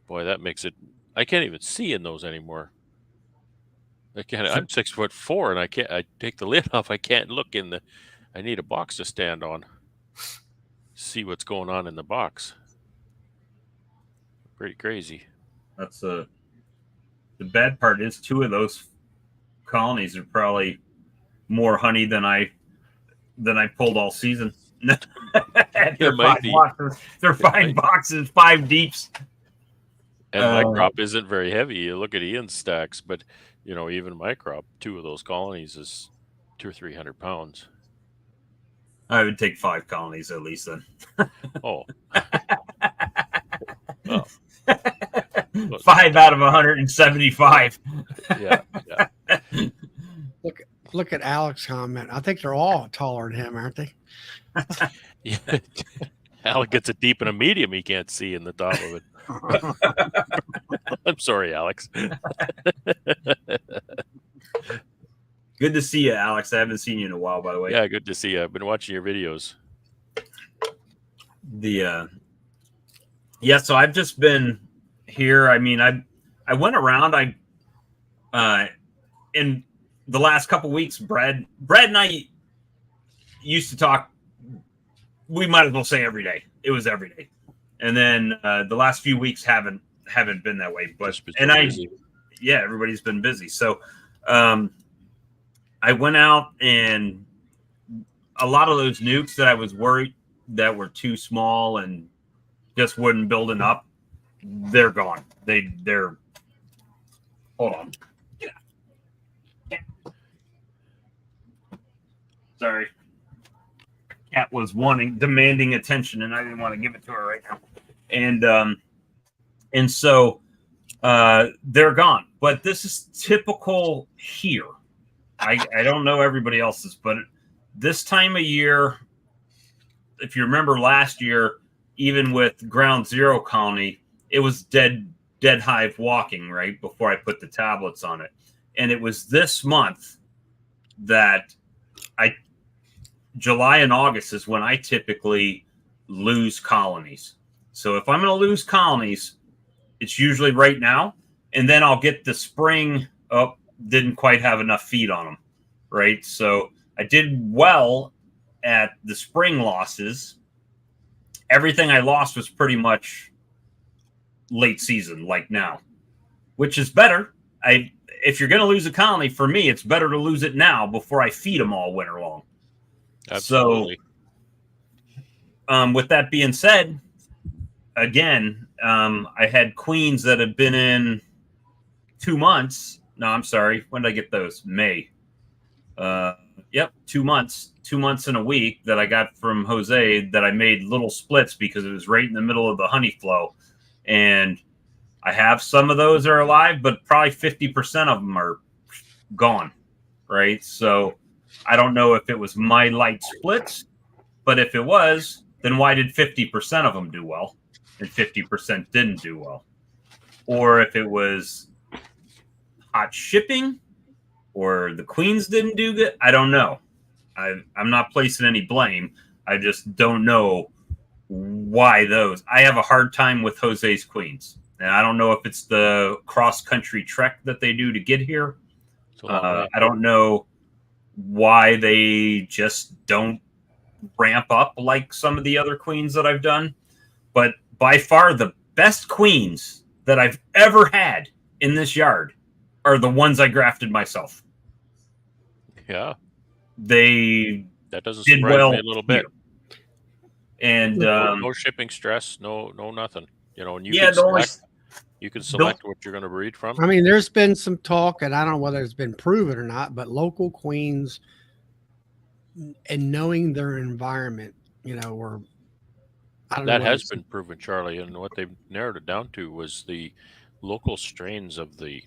Boy, that makes it, I can't even see in those anymore. I can't. I'm 6'4" and I can't. I take the lid off. I can't look in the. I need a box to stand on. See what's going on in the box. Pretty crazy. That's the bad part is 2 of those colonies are probably more honey than I pulled all season. They're might 5 be. boxes. They're 5 boxes, 5 deeps. And my crop isn't very heavy. You look at Ian's stacks, but even my crop, 2 of those colonies is 200 or 300 pounds. I would take 5 colonies at least then. Oh. Well. 5 out of 175. Yeah. Look at Alex's comment. I think they're all taller than him, aren't they? Yeah. Alec gets a deep and a medium he can't see in the top of it. I'm sorry, Alex. Good to see you, Alex. I haven't seen you in a while, by the way. Yeah, good to see you. I've been watching your videos. So I've just been here. I mean, I went around. In the last couple weeks, Brad and I used to talk. We might as well say every day. It was every day, and then the last few weeks haven't been that way. But everybody's been busy. So I went out, and a lot of those nukes that I was worried that were too small and just wouldn't building up, they're gone. They're hold on. Yeah. Sorry. Cat was demanding attention, and I didn't want to give it to her right now. And so they're gone. But this is typical here. I don't know everybody else's, but this time of year, if you remember last year, even with Ground Zero colony, it was dead hive walking, right, before I put the tablets on it. And it was this month that July and August is when I typically lose colonies. So if I'm going to lose colonies, it's usually right now. And then I'll get the spring, didn't quite have enough feed on them, right? So I did well at the spring losses. Everything I lost was pretty much late season, like now, which is better. If you're going to lose a colony, for me, it's better to lose it now before I feed them all winter long. Absolutely. So, with that being said, again, I had queens that had been in 2 months. No, I'm sorry. When did I get those? May. 2 months. 2 months and a week that I got from Jose that I made little splits because it was right in the middle of the honey flow. And I have some of those are alive, but probably 50% of them are gone, right? So I don't know if it was my light splits, but if it was, then why did 50% of them do well and 50% didn't do well? Or if it was hot shipping or the queens didn't do good, I don't know. I'm not placing any blame. I just don't know why those. I have a hard time with Jose's queens. And I don't know if it's the cross-country trek that they do to get here. I don't know why they just don't ramp up like some of the other queens that I've done. But by far the best queens that I've ever had in this yard are the ones I grafted myself. Yeah. That doesn't did surprise well me a little bit. And no shipping stress, no nothing. And you can select what you're going to breed from. I mean, there's been some talk, and I don't know whether it's been proven or not, but local queens and knowing their environment, or I don't know. That has been proven, Charlie, and what they've narrowed it down to was the local strains of the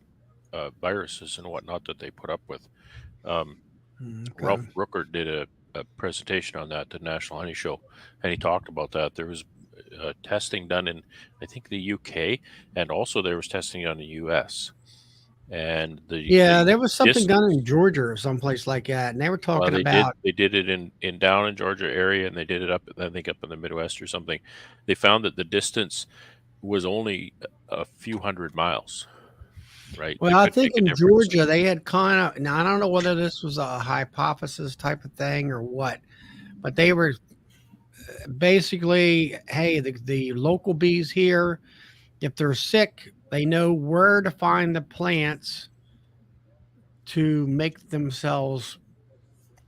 viruses and whatnot that they put up with. Ralph Rooker did a presentation on that at the National Honey Show, and he talked about that. There was testing done in, I think, the UK, and also there was testing done in the US. And there was something done in Georgia or someplace like that, and they were talking about. They did it in down in Georgia area, and they did it up, I think, up in the Midwest or something. They found that the distance was only a few hundred miles right? Well, It I could think make a in difference. Georgia they had kind of, now I don't know whether this was a hypothesis type of thing or what, but they were basically, hey, the local bees here, if they're sick, they know where to find the plants to make themselves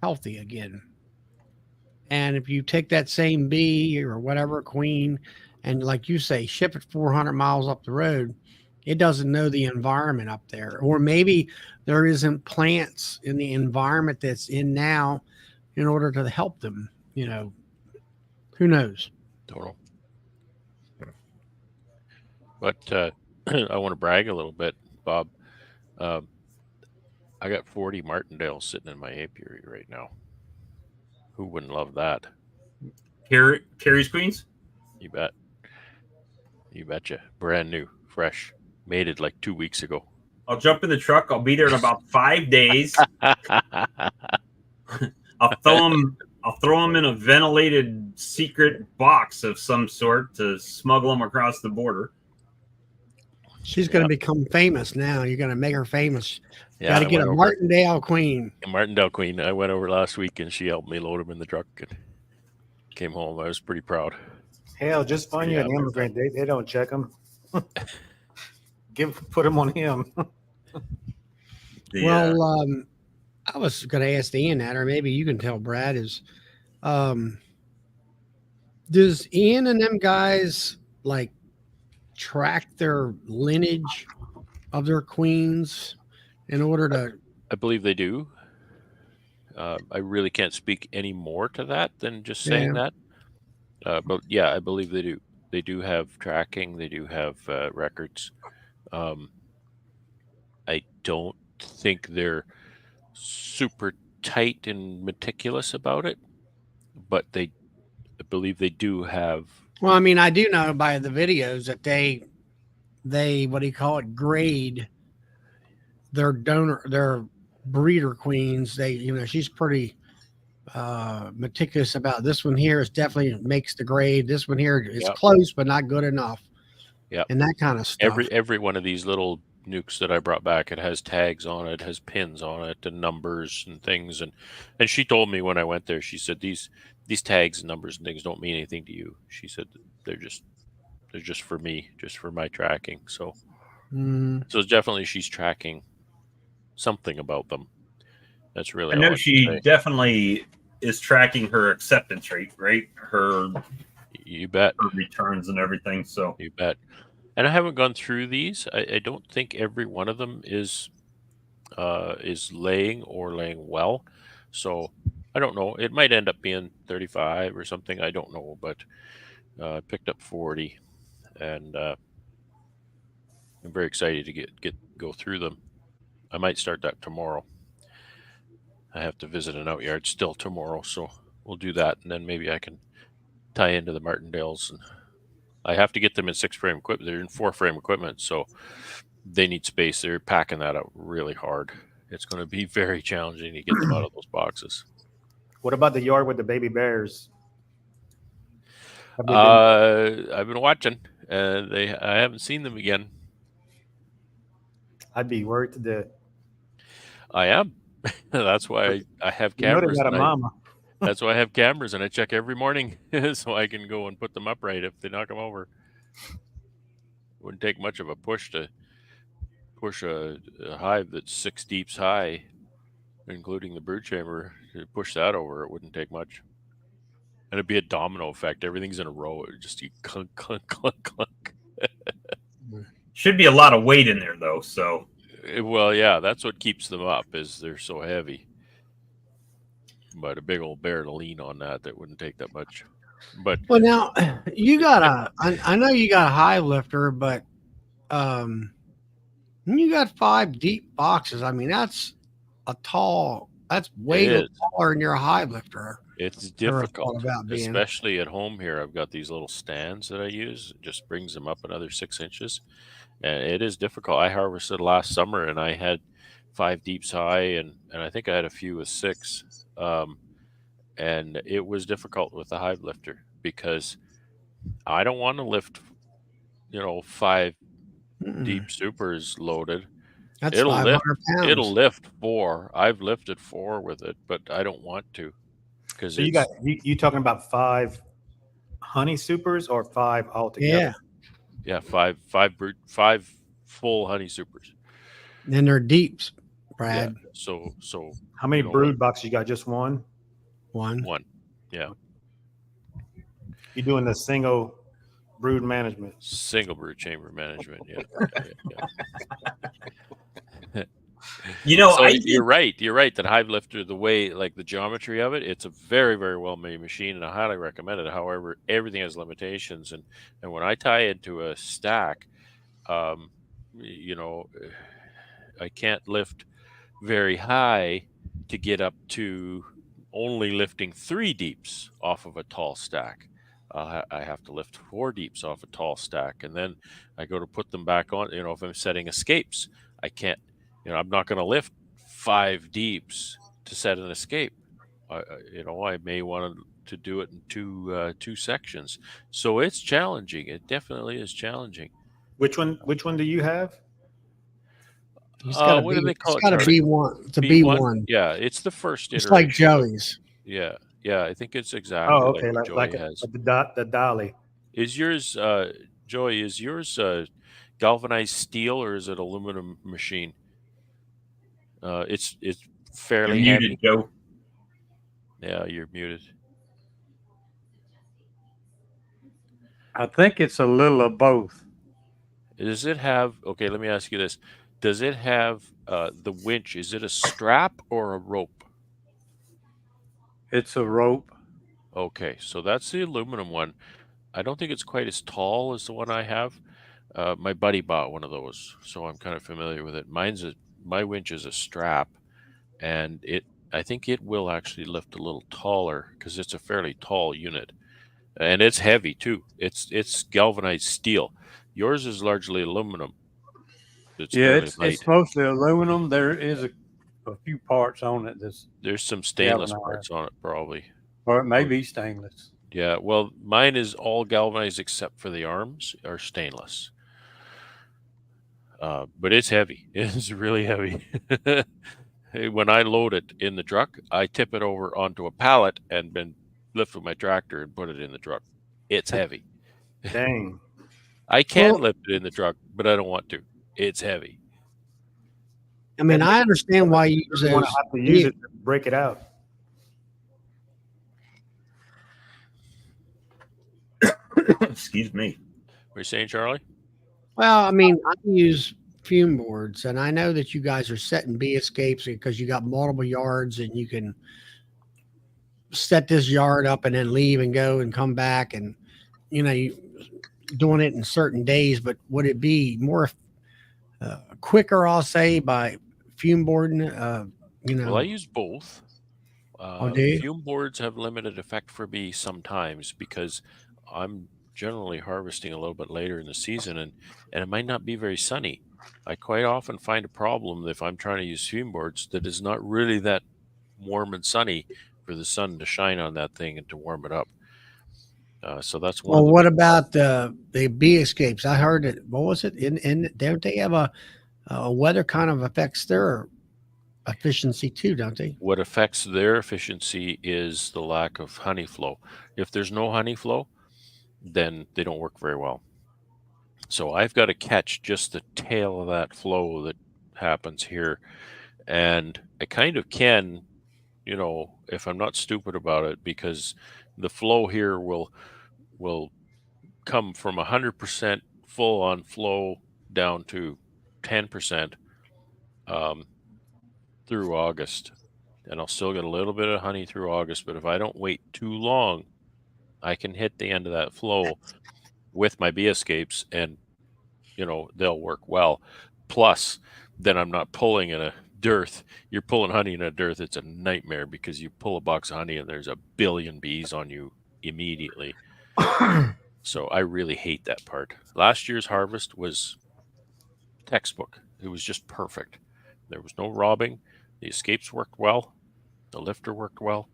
healthy again. And if you take that same bee or whatever queen, and like you say, ship it 400 miles up the road, it doesn't know the environment up there. Or maybe there isn't plants in the environment that's in now in order to help them. You know, who knows? Don't know. But I want to brag a little bit, Bob. Um, I got 40 martingales sitting in my apiary right now. Who wouldn't love that? Carrie's queens. You bet. You betcha. Brand new, fresh, mated like 2 weeks ago. I'll jump in the truck. I'll be there in about 5 days. I'll throw them in a ventilated secret box of some sort to smuggle them across the border. She's going to become famous now. You're going to make her famous. Yeah, Got to I get went a over- Martindale queen. A Martindale queen. I went over last week and she helped me load them in the truck and came home. I was pretty proud. Hell, just find you an Yeah, immigrant. They don't check them. Put them on him. Well, I was going to ask Ian that, or maybe you can tell Brad, is does Ian and them guys like track their lineage of their queens in order to? I believe they do. I really can't speak any more to that than just saying that. But yeah, I believe they do. They do have tracking. They do have records. I don't think they're super tight and meticulous about it, but I believe they do have. Well, I mean, I do know by the videos that they what do you call it, grade their breeder queens. They, you know, she's pretty meticulous about this one here is definitely makes the grade. This one here is close but not good enough. Yeah, and that kind of stuff. Every one of these little nukes that I brought back, it has tags on it, has pins on it, and numbers and things. And she told me when I went there, she said these tags and numbers and things don't mean anything to you. She said they're just for me, just for my tracking. So so definitely she's tracking something about them. That's really. I know she definitely is tracking her acceptance rate, right? You bet. Her returns and everything. So you bet. And I haven't gone through these. I don't think every one of them is laying or laying well. So I don't know. It might end up being 35 or something. I don't know. But I picked up 40, and I'm very excited to go through them. I might start that tomorrow. I have to visit an outyard still tomorrow, so we'll do that, and then maybe I can tie into the martingales. And I have to get them in 6-frame equipment. They're in 4-frame equipment, so they need space. They're packing that up really hard. It's going to be very challenging to get them out of those boxes. What about the yard with the baby bears? I've been watching. I haven't seen them again. I'd be worried to death. I am. That's why I have cameras. That's why I have cameras, and I check every morning so I can go and put them upright if they knock them over. Wouldn't take much of a push to push a hive that's 6 deeps high, including the brood chamber. To push that over, it wouldn't take much. And it'd be a domino effect. Everything's in a row. It would just clunk, clunk, clunk, clunk. Should be a lot of weight in there, though. So, well, yeah, that's what keeps them up, is they're so heavy. But a big old bear to lean on that wouldn't take that much. But well, now you got I know you got a hive lifter, but you got 5 deep boxes. I mean, that's way taller than your hive lifter. It's difficult, especially at home here. I've got these little stands that I use. It just brings them up another 6 inches. And it is difficult. I harvested last summer and I had 5 deeps high, and I think I had a few with 6. And it was difficult with the hive lifter because I don't want to lift, 5 deep supers loaded That's It'll 500 lift. It'll pounds. lift 4. I've lifted 4 with it, but I don't want to because So you talking about 5 honey supers or 5 altogether? Yeah. 5 full honey supers. And they're deeps, Yeah. Brad. So How many you know brood boxes you got? Just one? One. one. Yeah. You're doing the single brood management. Single brood chamber management. Yeah. You know, So I you're right. You're right that Hive Lifter, the way, like the geometry of it, it's a very, very well made machine, and I highly recommend it. However, everything has limitations, and when I tie into a stack, you know, I can't lift very high to get up to only lifting 3 deeps off of a tall stack. I have to lift 4 deeps off a tall stack, and then I go to put them back on. You know, if I'm setting escapes, I can't. You know, I'm not going to lift 5 deeps to set an escape. You know, I may want to do it in two sections. So it's challenging. It definitely is challenging. Which one do you have? He's got What do they call it's it, got a Charlie? B1. It's a B1? B1. Yeah, it's the first It's like iteration. Joey's. Yeah, I think it's exactly Oh, okay, what like Joey has. the dolly. Is yours, Joey? Is yours galvanized steel or is it aluminum machine? It's you're fairly muted, heavy. Joe. Yeah, you're muted. I think it's a little of both. Does it have? Okay, let me ask you this: does it have the winch? Is it a strap or a rope? It's a rope. Okay, so that's the aluminum one. I don't think it's quite as tall as the one I have. My buddy bought one of those, so I'm kind of familiar with it. My winch is a strap, and I think it will actually lift a little taller because it's a fairly tall unit, and it's heavy too. It's galvanized steel. Yours is largely aluminum. It's fairly light. It's mostly aluminum. There is a few parts on it There's some stainless galvanized. parts on it, probably. Or it may be stainless. Yeah, well, mine is all galvanized except for the arms are stainless. But it's heavy. It's really heavy. When I load it in the truck, I tip it over onto a pallet and then lift with my tractor and put it in the truck. It's heavy. Dang. I can lift it in the truck, but I don't want to. It's heavy. I mean, I understand why you use You want those. to have to use it to break it out. Excuse me. What are you saying, Charlie? Well, I mean, I use fume boards, and I know that you guys are setting bee escapes because you got multiple yards, and you can set this yard up and then leave and go and come back, and you doing it in certain days. But would it be more quicker, I'll say, by fume boarding? Well, I use both. Do you? Fume boards have limited effect for me sometimes because I'm generally harvesting a little bit later in the season, and it might not be very sunny. I quite often find a problem if I'm trying to use fume boards that is not really that warm and sunny for the sun to shine on that thing and to warm it up. So that's one. Well, what about the bee escapes? I heard it. What was it? Don't they have a weather kind of affects their efficiency too, don't they? What affects their efficiency is the lack of honey flow. If there's no honey flow, then they don't work very well. So I've got to catch just the tail of that flow that happens here. And I kind of can, if I'm not stupid about it, because the flow here will come from 100% full on flow down to 10% through August. And I'll still get a little bit of honey through August. But if I don't wait too long, I can hit the end of that flow with my bee escapes, and they'll work well. Plus, then I'm not pulling in a dearth. You're pulling honey in a dearth. It's a nightmare because you pull a box of honey and there's 1 billion bees on you immediately. So I really hate that part. Last year's harvest was textbook. It was just perfect. There was no robbing. The escapes worked well. The lifter worked well.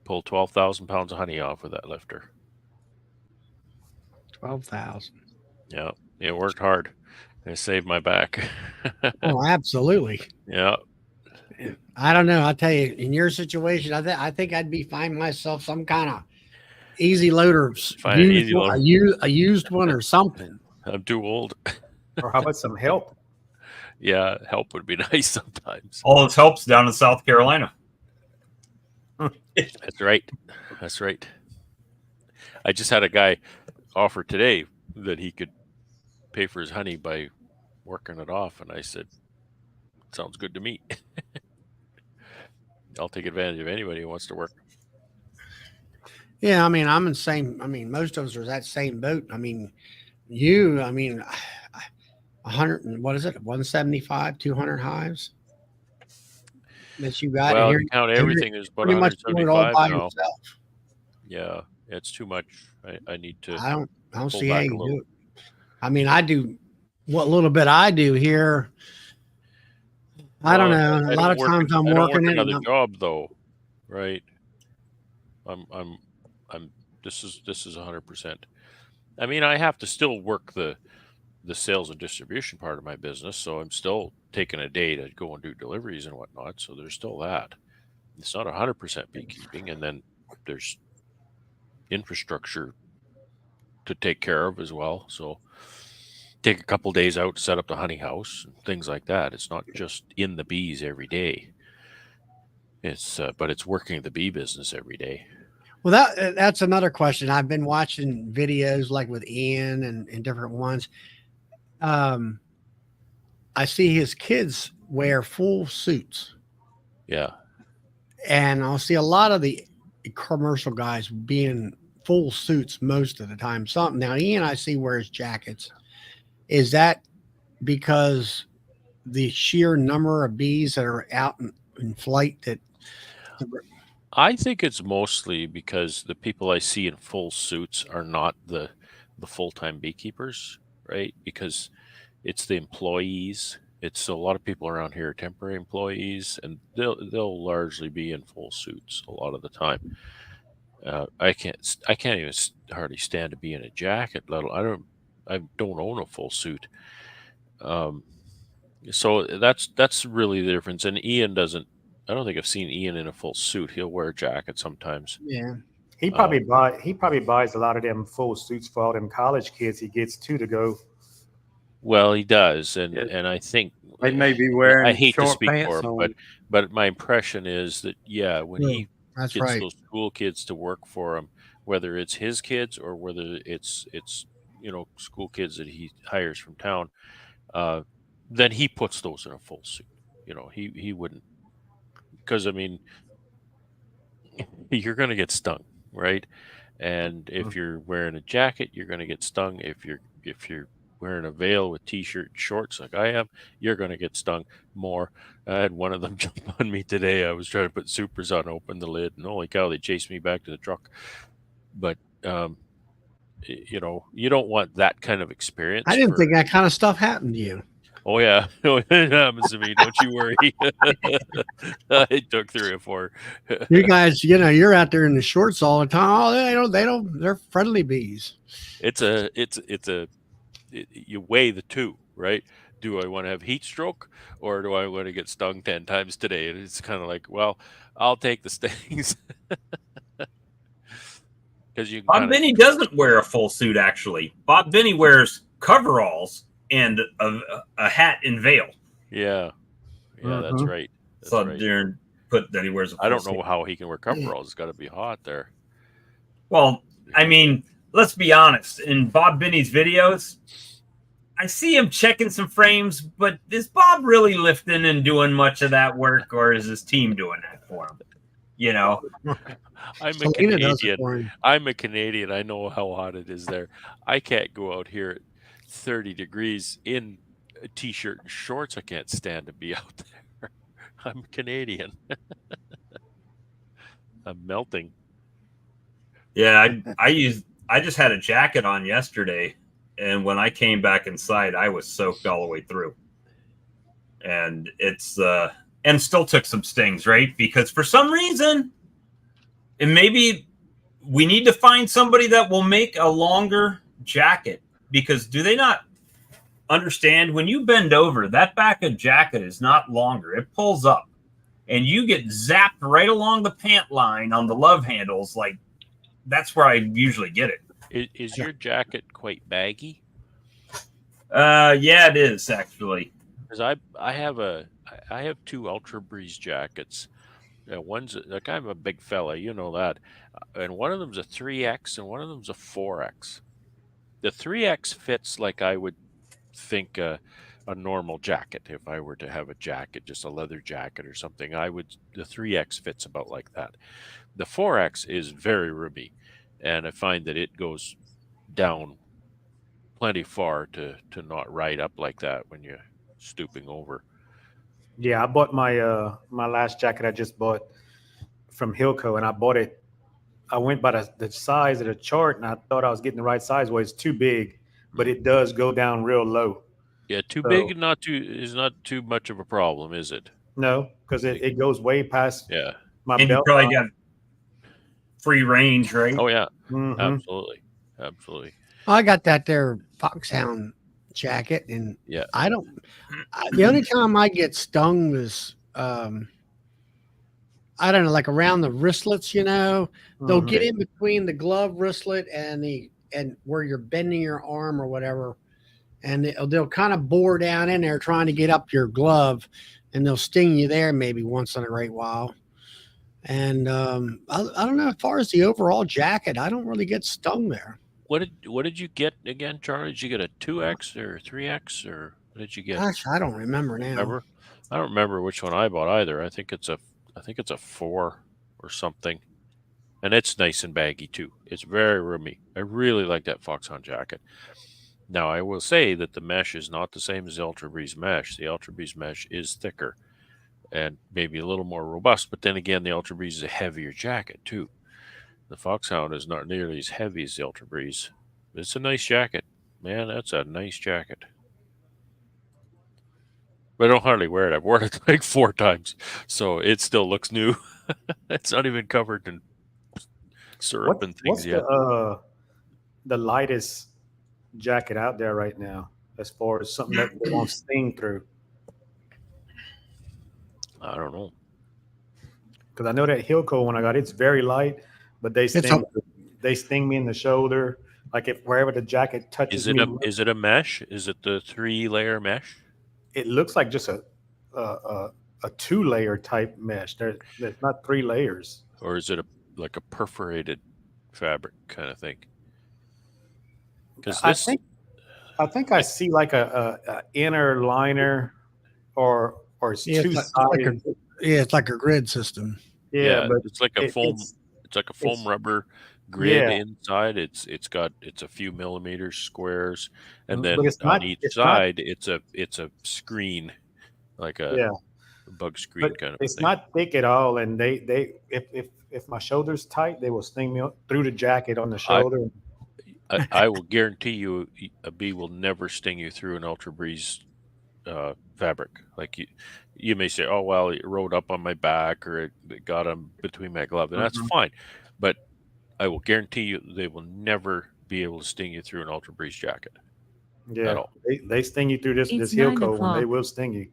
Pulled 12,000 pounds of honey off with that lifter. 12,000. Yeah, it worked hard. They saved my back. Oh, absolutely. Yeah. I don't know. I'll tell you, in your situation, I think I'd be finding myself some kind of easy loader, Find an easy a loader. used one or something. I'm too old. Or how about some help? Yeah, help would be nice sometimes. All his help's down in South Carolina. That's right. That's right. I just had a guy offer today that he could pay for his honey by working it off, and I said, "Sounds good to me." I'll take advantage of anybody who wants to work. Yeah, I mean, I'm in the same. I mean, most of us are that same boat. I mean, I mean, 100 and what is it? 175, 200 hives that you got Well, here. to count everything is about Pretty much doing it all 175 by now. yourself. Yeah, it's too much. I need to. I don't pull see how back a you little. do it. I mean, I do what little bit I do here. I don't Well, know. I A lot don't of work times an- I'm I don't work working it. another job though, right? I'm. This is 100%. I mean, I have to still work the sales and distribution part of my business, so I'm still taking a day to go and do deliveries and whatnot. So there's still that. It's not 100% beekeeping, and then there's infrastructure to take care of as well. So take a couple days out to set up the honey house and things like that. It's not just in the bees every day. It's but it's working the bee business every day. Well, that's another question. I've been watching videos like with Ian and different ones. I see his kids wear full suits, Yeah. and I'll see a lot of the commercial guys being full suits most of the time. Some now Ian I see wears jackets. Is that because the sheer number of bees that are out in flight that I think it's mostly because the people I see in full suits are not the full-time beekeepers, right? Because it's the employees. It's a lot of people around here are temporary employees, and they'll largely be in full suits a lot of the time. I can't even hardly stand to be in a jacket. I don't own a full suit. So that's really the difference. And Ian doesn't. I don't think I've seen Ian in a full suit. He'll wear a jacket sometimes. yeah. He probably buys a lot of them full suits for all them college kids he gets to go. Well, he does, and Yeah. and I think They may be wearing I hate to short speak pants for him, on. but my impression is that when No, he that's gets right. those school kids to work for him, whether it's his kids or whether it's school kids that he hires from town, then he puts those in a full suit. He wouldn't, because I mean you're going to get stung, right? And if you're wearing a jacket, you're going to get stung. If you're wearing a veil with t-shirt and shorts like I am, you're going to get stung more. I had one of them jump on me today. I was trying to put supers on, open the lid, and holy cow, they chased me back to the truck. But you don't want that kind of experience. I didn't think that kind of stuff happened to you. Oh yeah, it happens to me. Don't you worry. It took 3 or 4. You guys, you're out there in the shorts all the time. Oh, they don't. They're friendly bees. You weigh the two, right? Do I want to have heat stroke or do I want to get stung 10 times today? And it's kind of like, well, I'll take the stings. Because Bob Binney doesn't wear a full suit. Actually, Bob Binney wears coveralls and a hat and veil. Yeah, that's right. That's so right. Darren put that he wears a full I don't know suit. how he can wear coveralls. It's got to be hot there. Well, I mean, let's be honest. In Bob Binney's videos, I see him checking some frames, but is Bob really lifting and doing much of that work, or is his team doing that for him? I'm a Selena does it Canadian. for him. I'm a Canadian. I know how hot it is there. I can't go out here at 30 degrees in a t-shirt and shorts. I can't stand to be out there. I'm Canadian. I'm melting. Yeah, I just had a jacket on yesterday, and when I came back inside, I was soaked all the way through. And it's and still took some stings, right? Because for some reason, and maybe we need to find somebody that will make a longer jacket, because do they not understand when you bend over, that back of jacket is not longer. It pulls up and you get zapped right along the pant line on the love handles. Like that's where I usually get it. Is your jacket quite baggy? Yeah, it is actually. Because I have two Ultra Breeze jackets. One's like I'm a big fella, you know that, and one of them's a 3X and one of them's a 4X. The 3X fits like I would think a normal jacket. If I were to have a jacket, just a leather jacket or something, the 3X fits about like that. The 4X is very roomy, and I find that it goes down plenty far to not ride up like that when you're stooping over. Yeah, I bought my my last jacket I just bought from Hilco, and I bought it. I went by the size of the chart, and I thought I was getting the right size. Well, it's too big, but it does go down real low. Yeah, too So- big and not too much of a problem, is it? No, because it goes way past Yeah. my And you belt. probably got free range, right? Oh yeah. Mhm. Absolutely. Absolutely. I got that there foxhound jacket, and Yeah. the only time I get stung is I don't know, like around the wristlets, they'll get in between the glove wristlet and where you're bending your arm or whatever, and they'll kind of bore down in there trying to get up your glove, and they'll sting you there maybe once in a great while. And I don't know, as far as the overall jacket, I don't really get stung there. What did you get again, Charlie? Did you get a 2X or 3X or what did you get? Gosh, I don't remember now. Remember? I don't remember which one I bought either. I think it's a 4 or something. And it's nice and baggy too. It's very roomy. I really like that foxhound jacket. Now I will say that the mesh is not the same as the Ultra Breeze mesh. The Ultra Breeze mesh is thicker and maybe a little more robust, but then again the Ultra Breeze is a heavier jacket too. The foxhound is not nearly as heavy as the Ultra Breeze. It's a nice jacket. Man, that's a nice jacket. But I don't hardly wear it. I've worn it like 4 times, so it still looks new. It's not even covered in syrup and things What's yet. the lightest jacket out there right now, as far as something that they won't sting through? I don't know. Because I know that Hilco, when I got it's very light, but they sting me in the shoulder. Like if wherever the jacket touches me, Is it a mesh? Is it the 3-layer mesh? it looks like just a 2-layer type mesh. There's not 3 layers. Or is it like a perforated fabric kind of thing? Because I think I see like a inner liner or it's Yeah, two it's sided. it's like a grid system. Yeah, but it's like a foam. It's like a foam it's- rubber grid yeah. inside. It's a few millimeters squares, and then But it's on not- each it's not- side it's a screen, like a bug screen but kind of it's thing. not thick at all. And they if my shoulder's tight, they will sting me through the jacket on the shoulder. I will guarantee you a bee will never sting you through an Ultra Breeze fabric. Like you may say, oh well, it rode up on my back or it got on between my glove, and that's fine. But I will guarantee you they will never be able to sting you through an Ultra Breeze jacket. Yeah, at all. they sting you through this It's Hilco 9 when they o'clock. will sting you.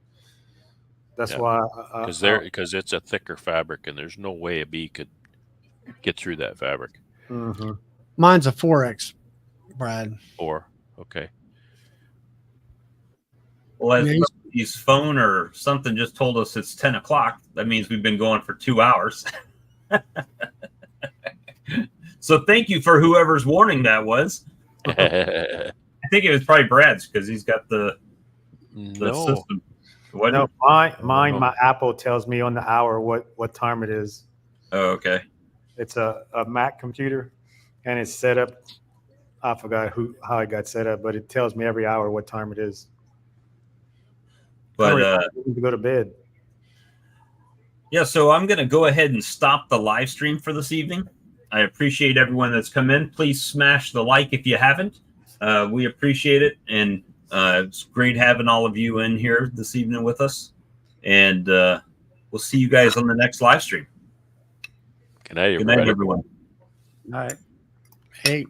That's Yeah. why Because it's a thicker fabric, and there's no way a bee could get through that fabric. Mhm. Mine's a 4X, Brad. Or okay, Well, as Yeah, he's- somebody's phone or something just told us it's 10 o'clock. That means we've been going for 2 hours. So thank you for whoever's warning that was. I think it was probably Brad's because he's got the no, system. What? No, my Apple tells me on the hour what time it is. Oh, okay. It's a Mac computer, and it's set up. I forgot how it got set up, but it tells me every hour what time it is. But I need to go to bed. yeah, so I'm going to go ahead and stop the live stream for this evening. I appreciate everyone that's come in. Please smash the like if you haven't. We appreciate it, and it's great having all of you in here this evening with us. And we'll see you guys on the next live stream. good night, Good night, everybody. everyone. All right. Hey.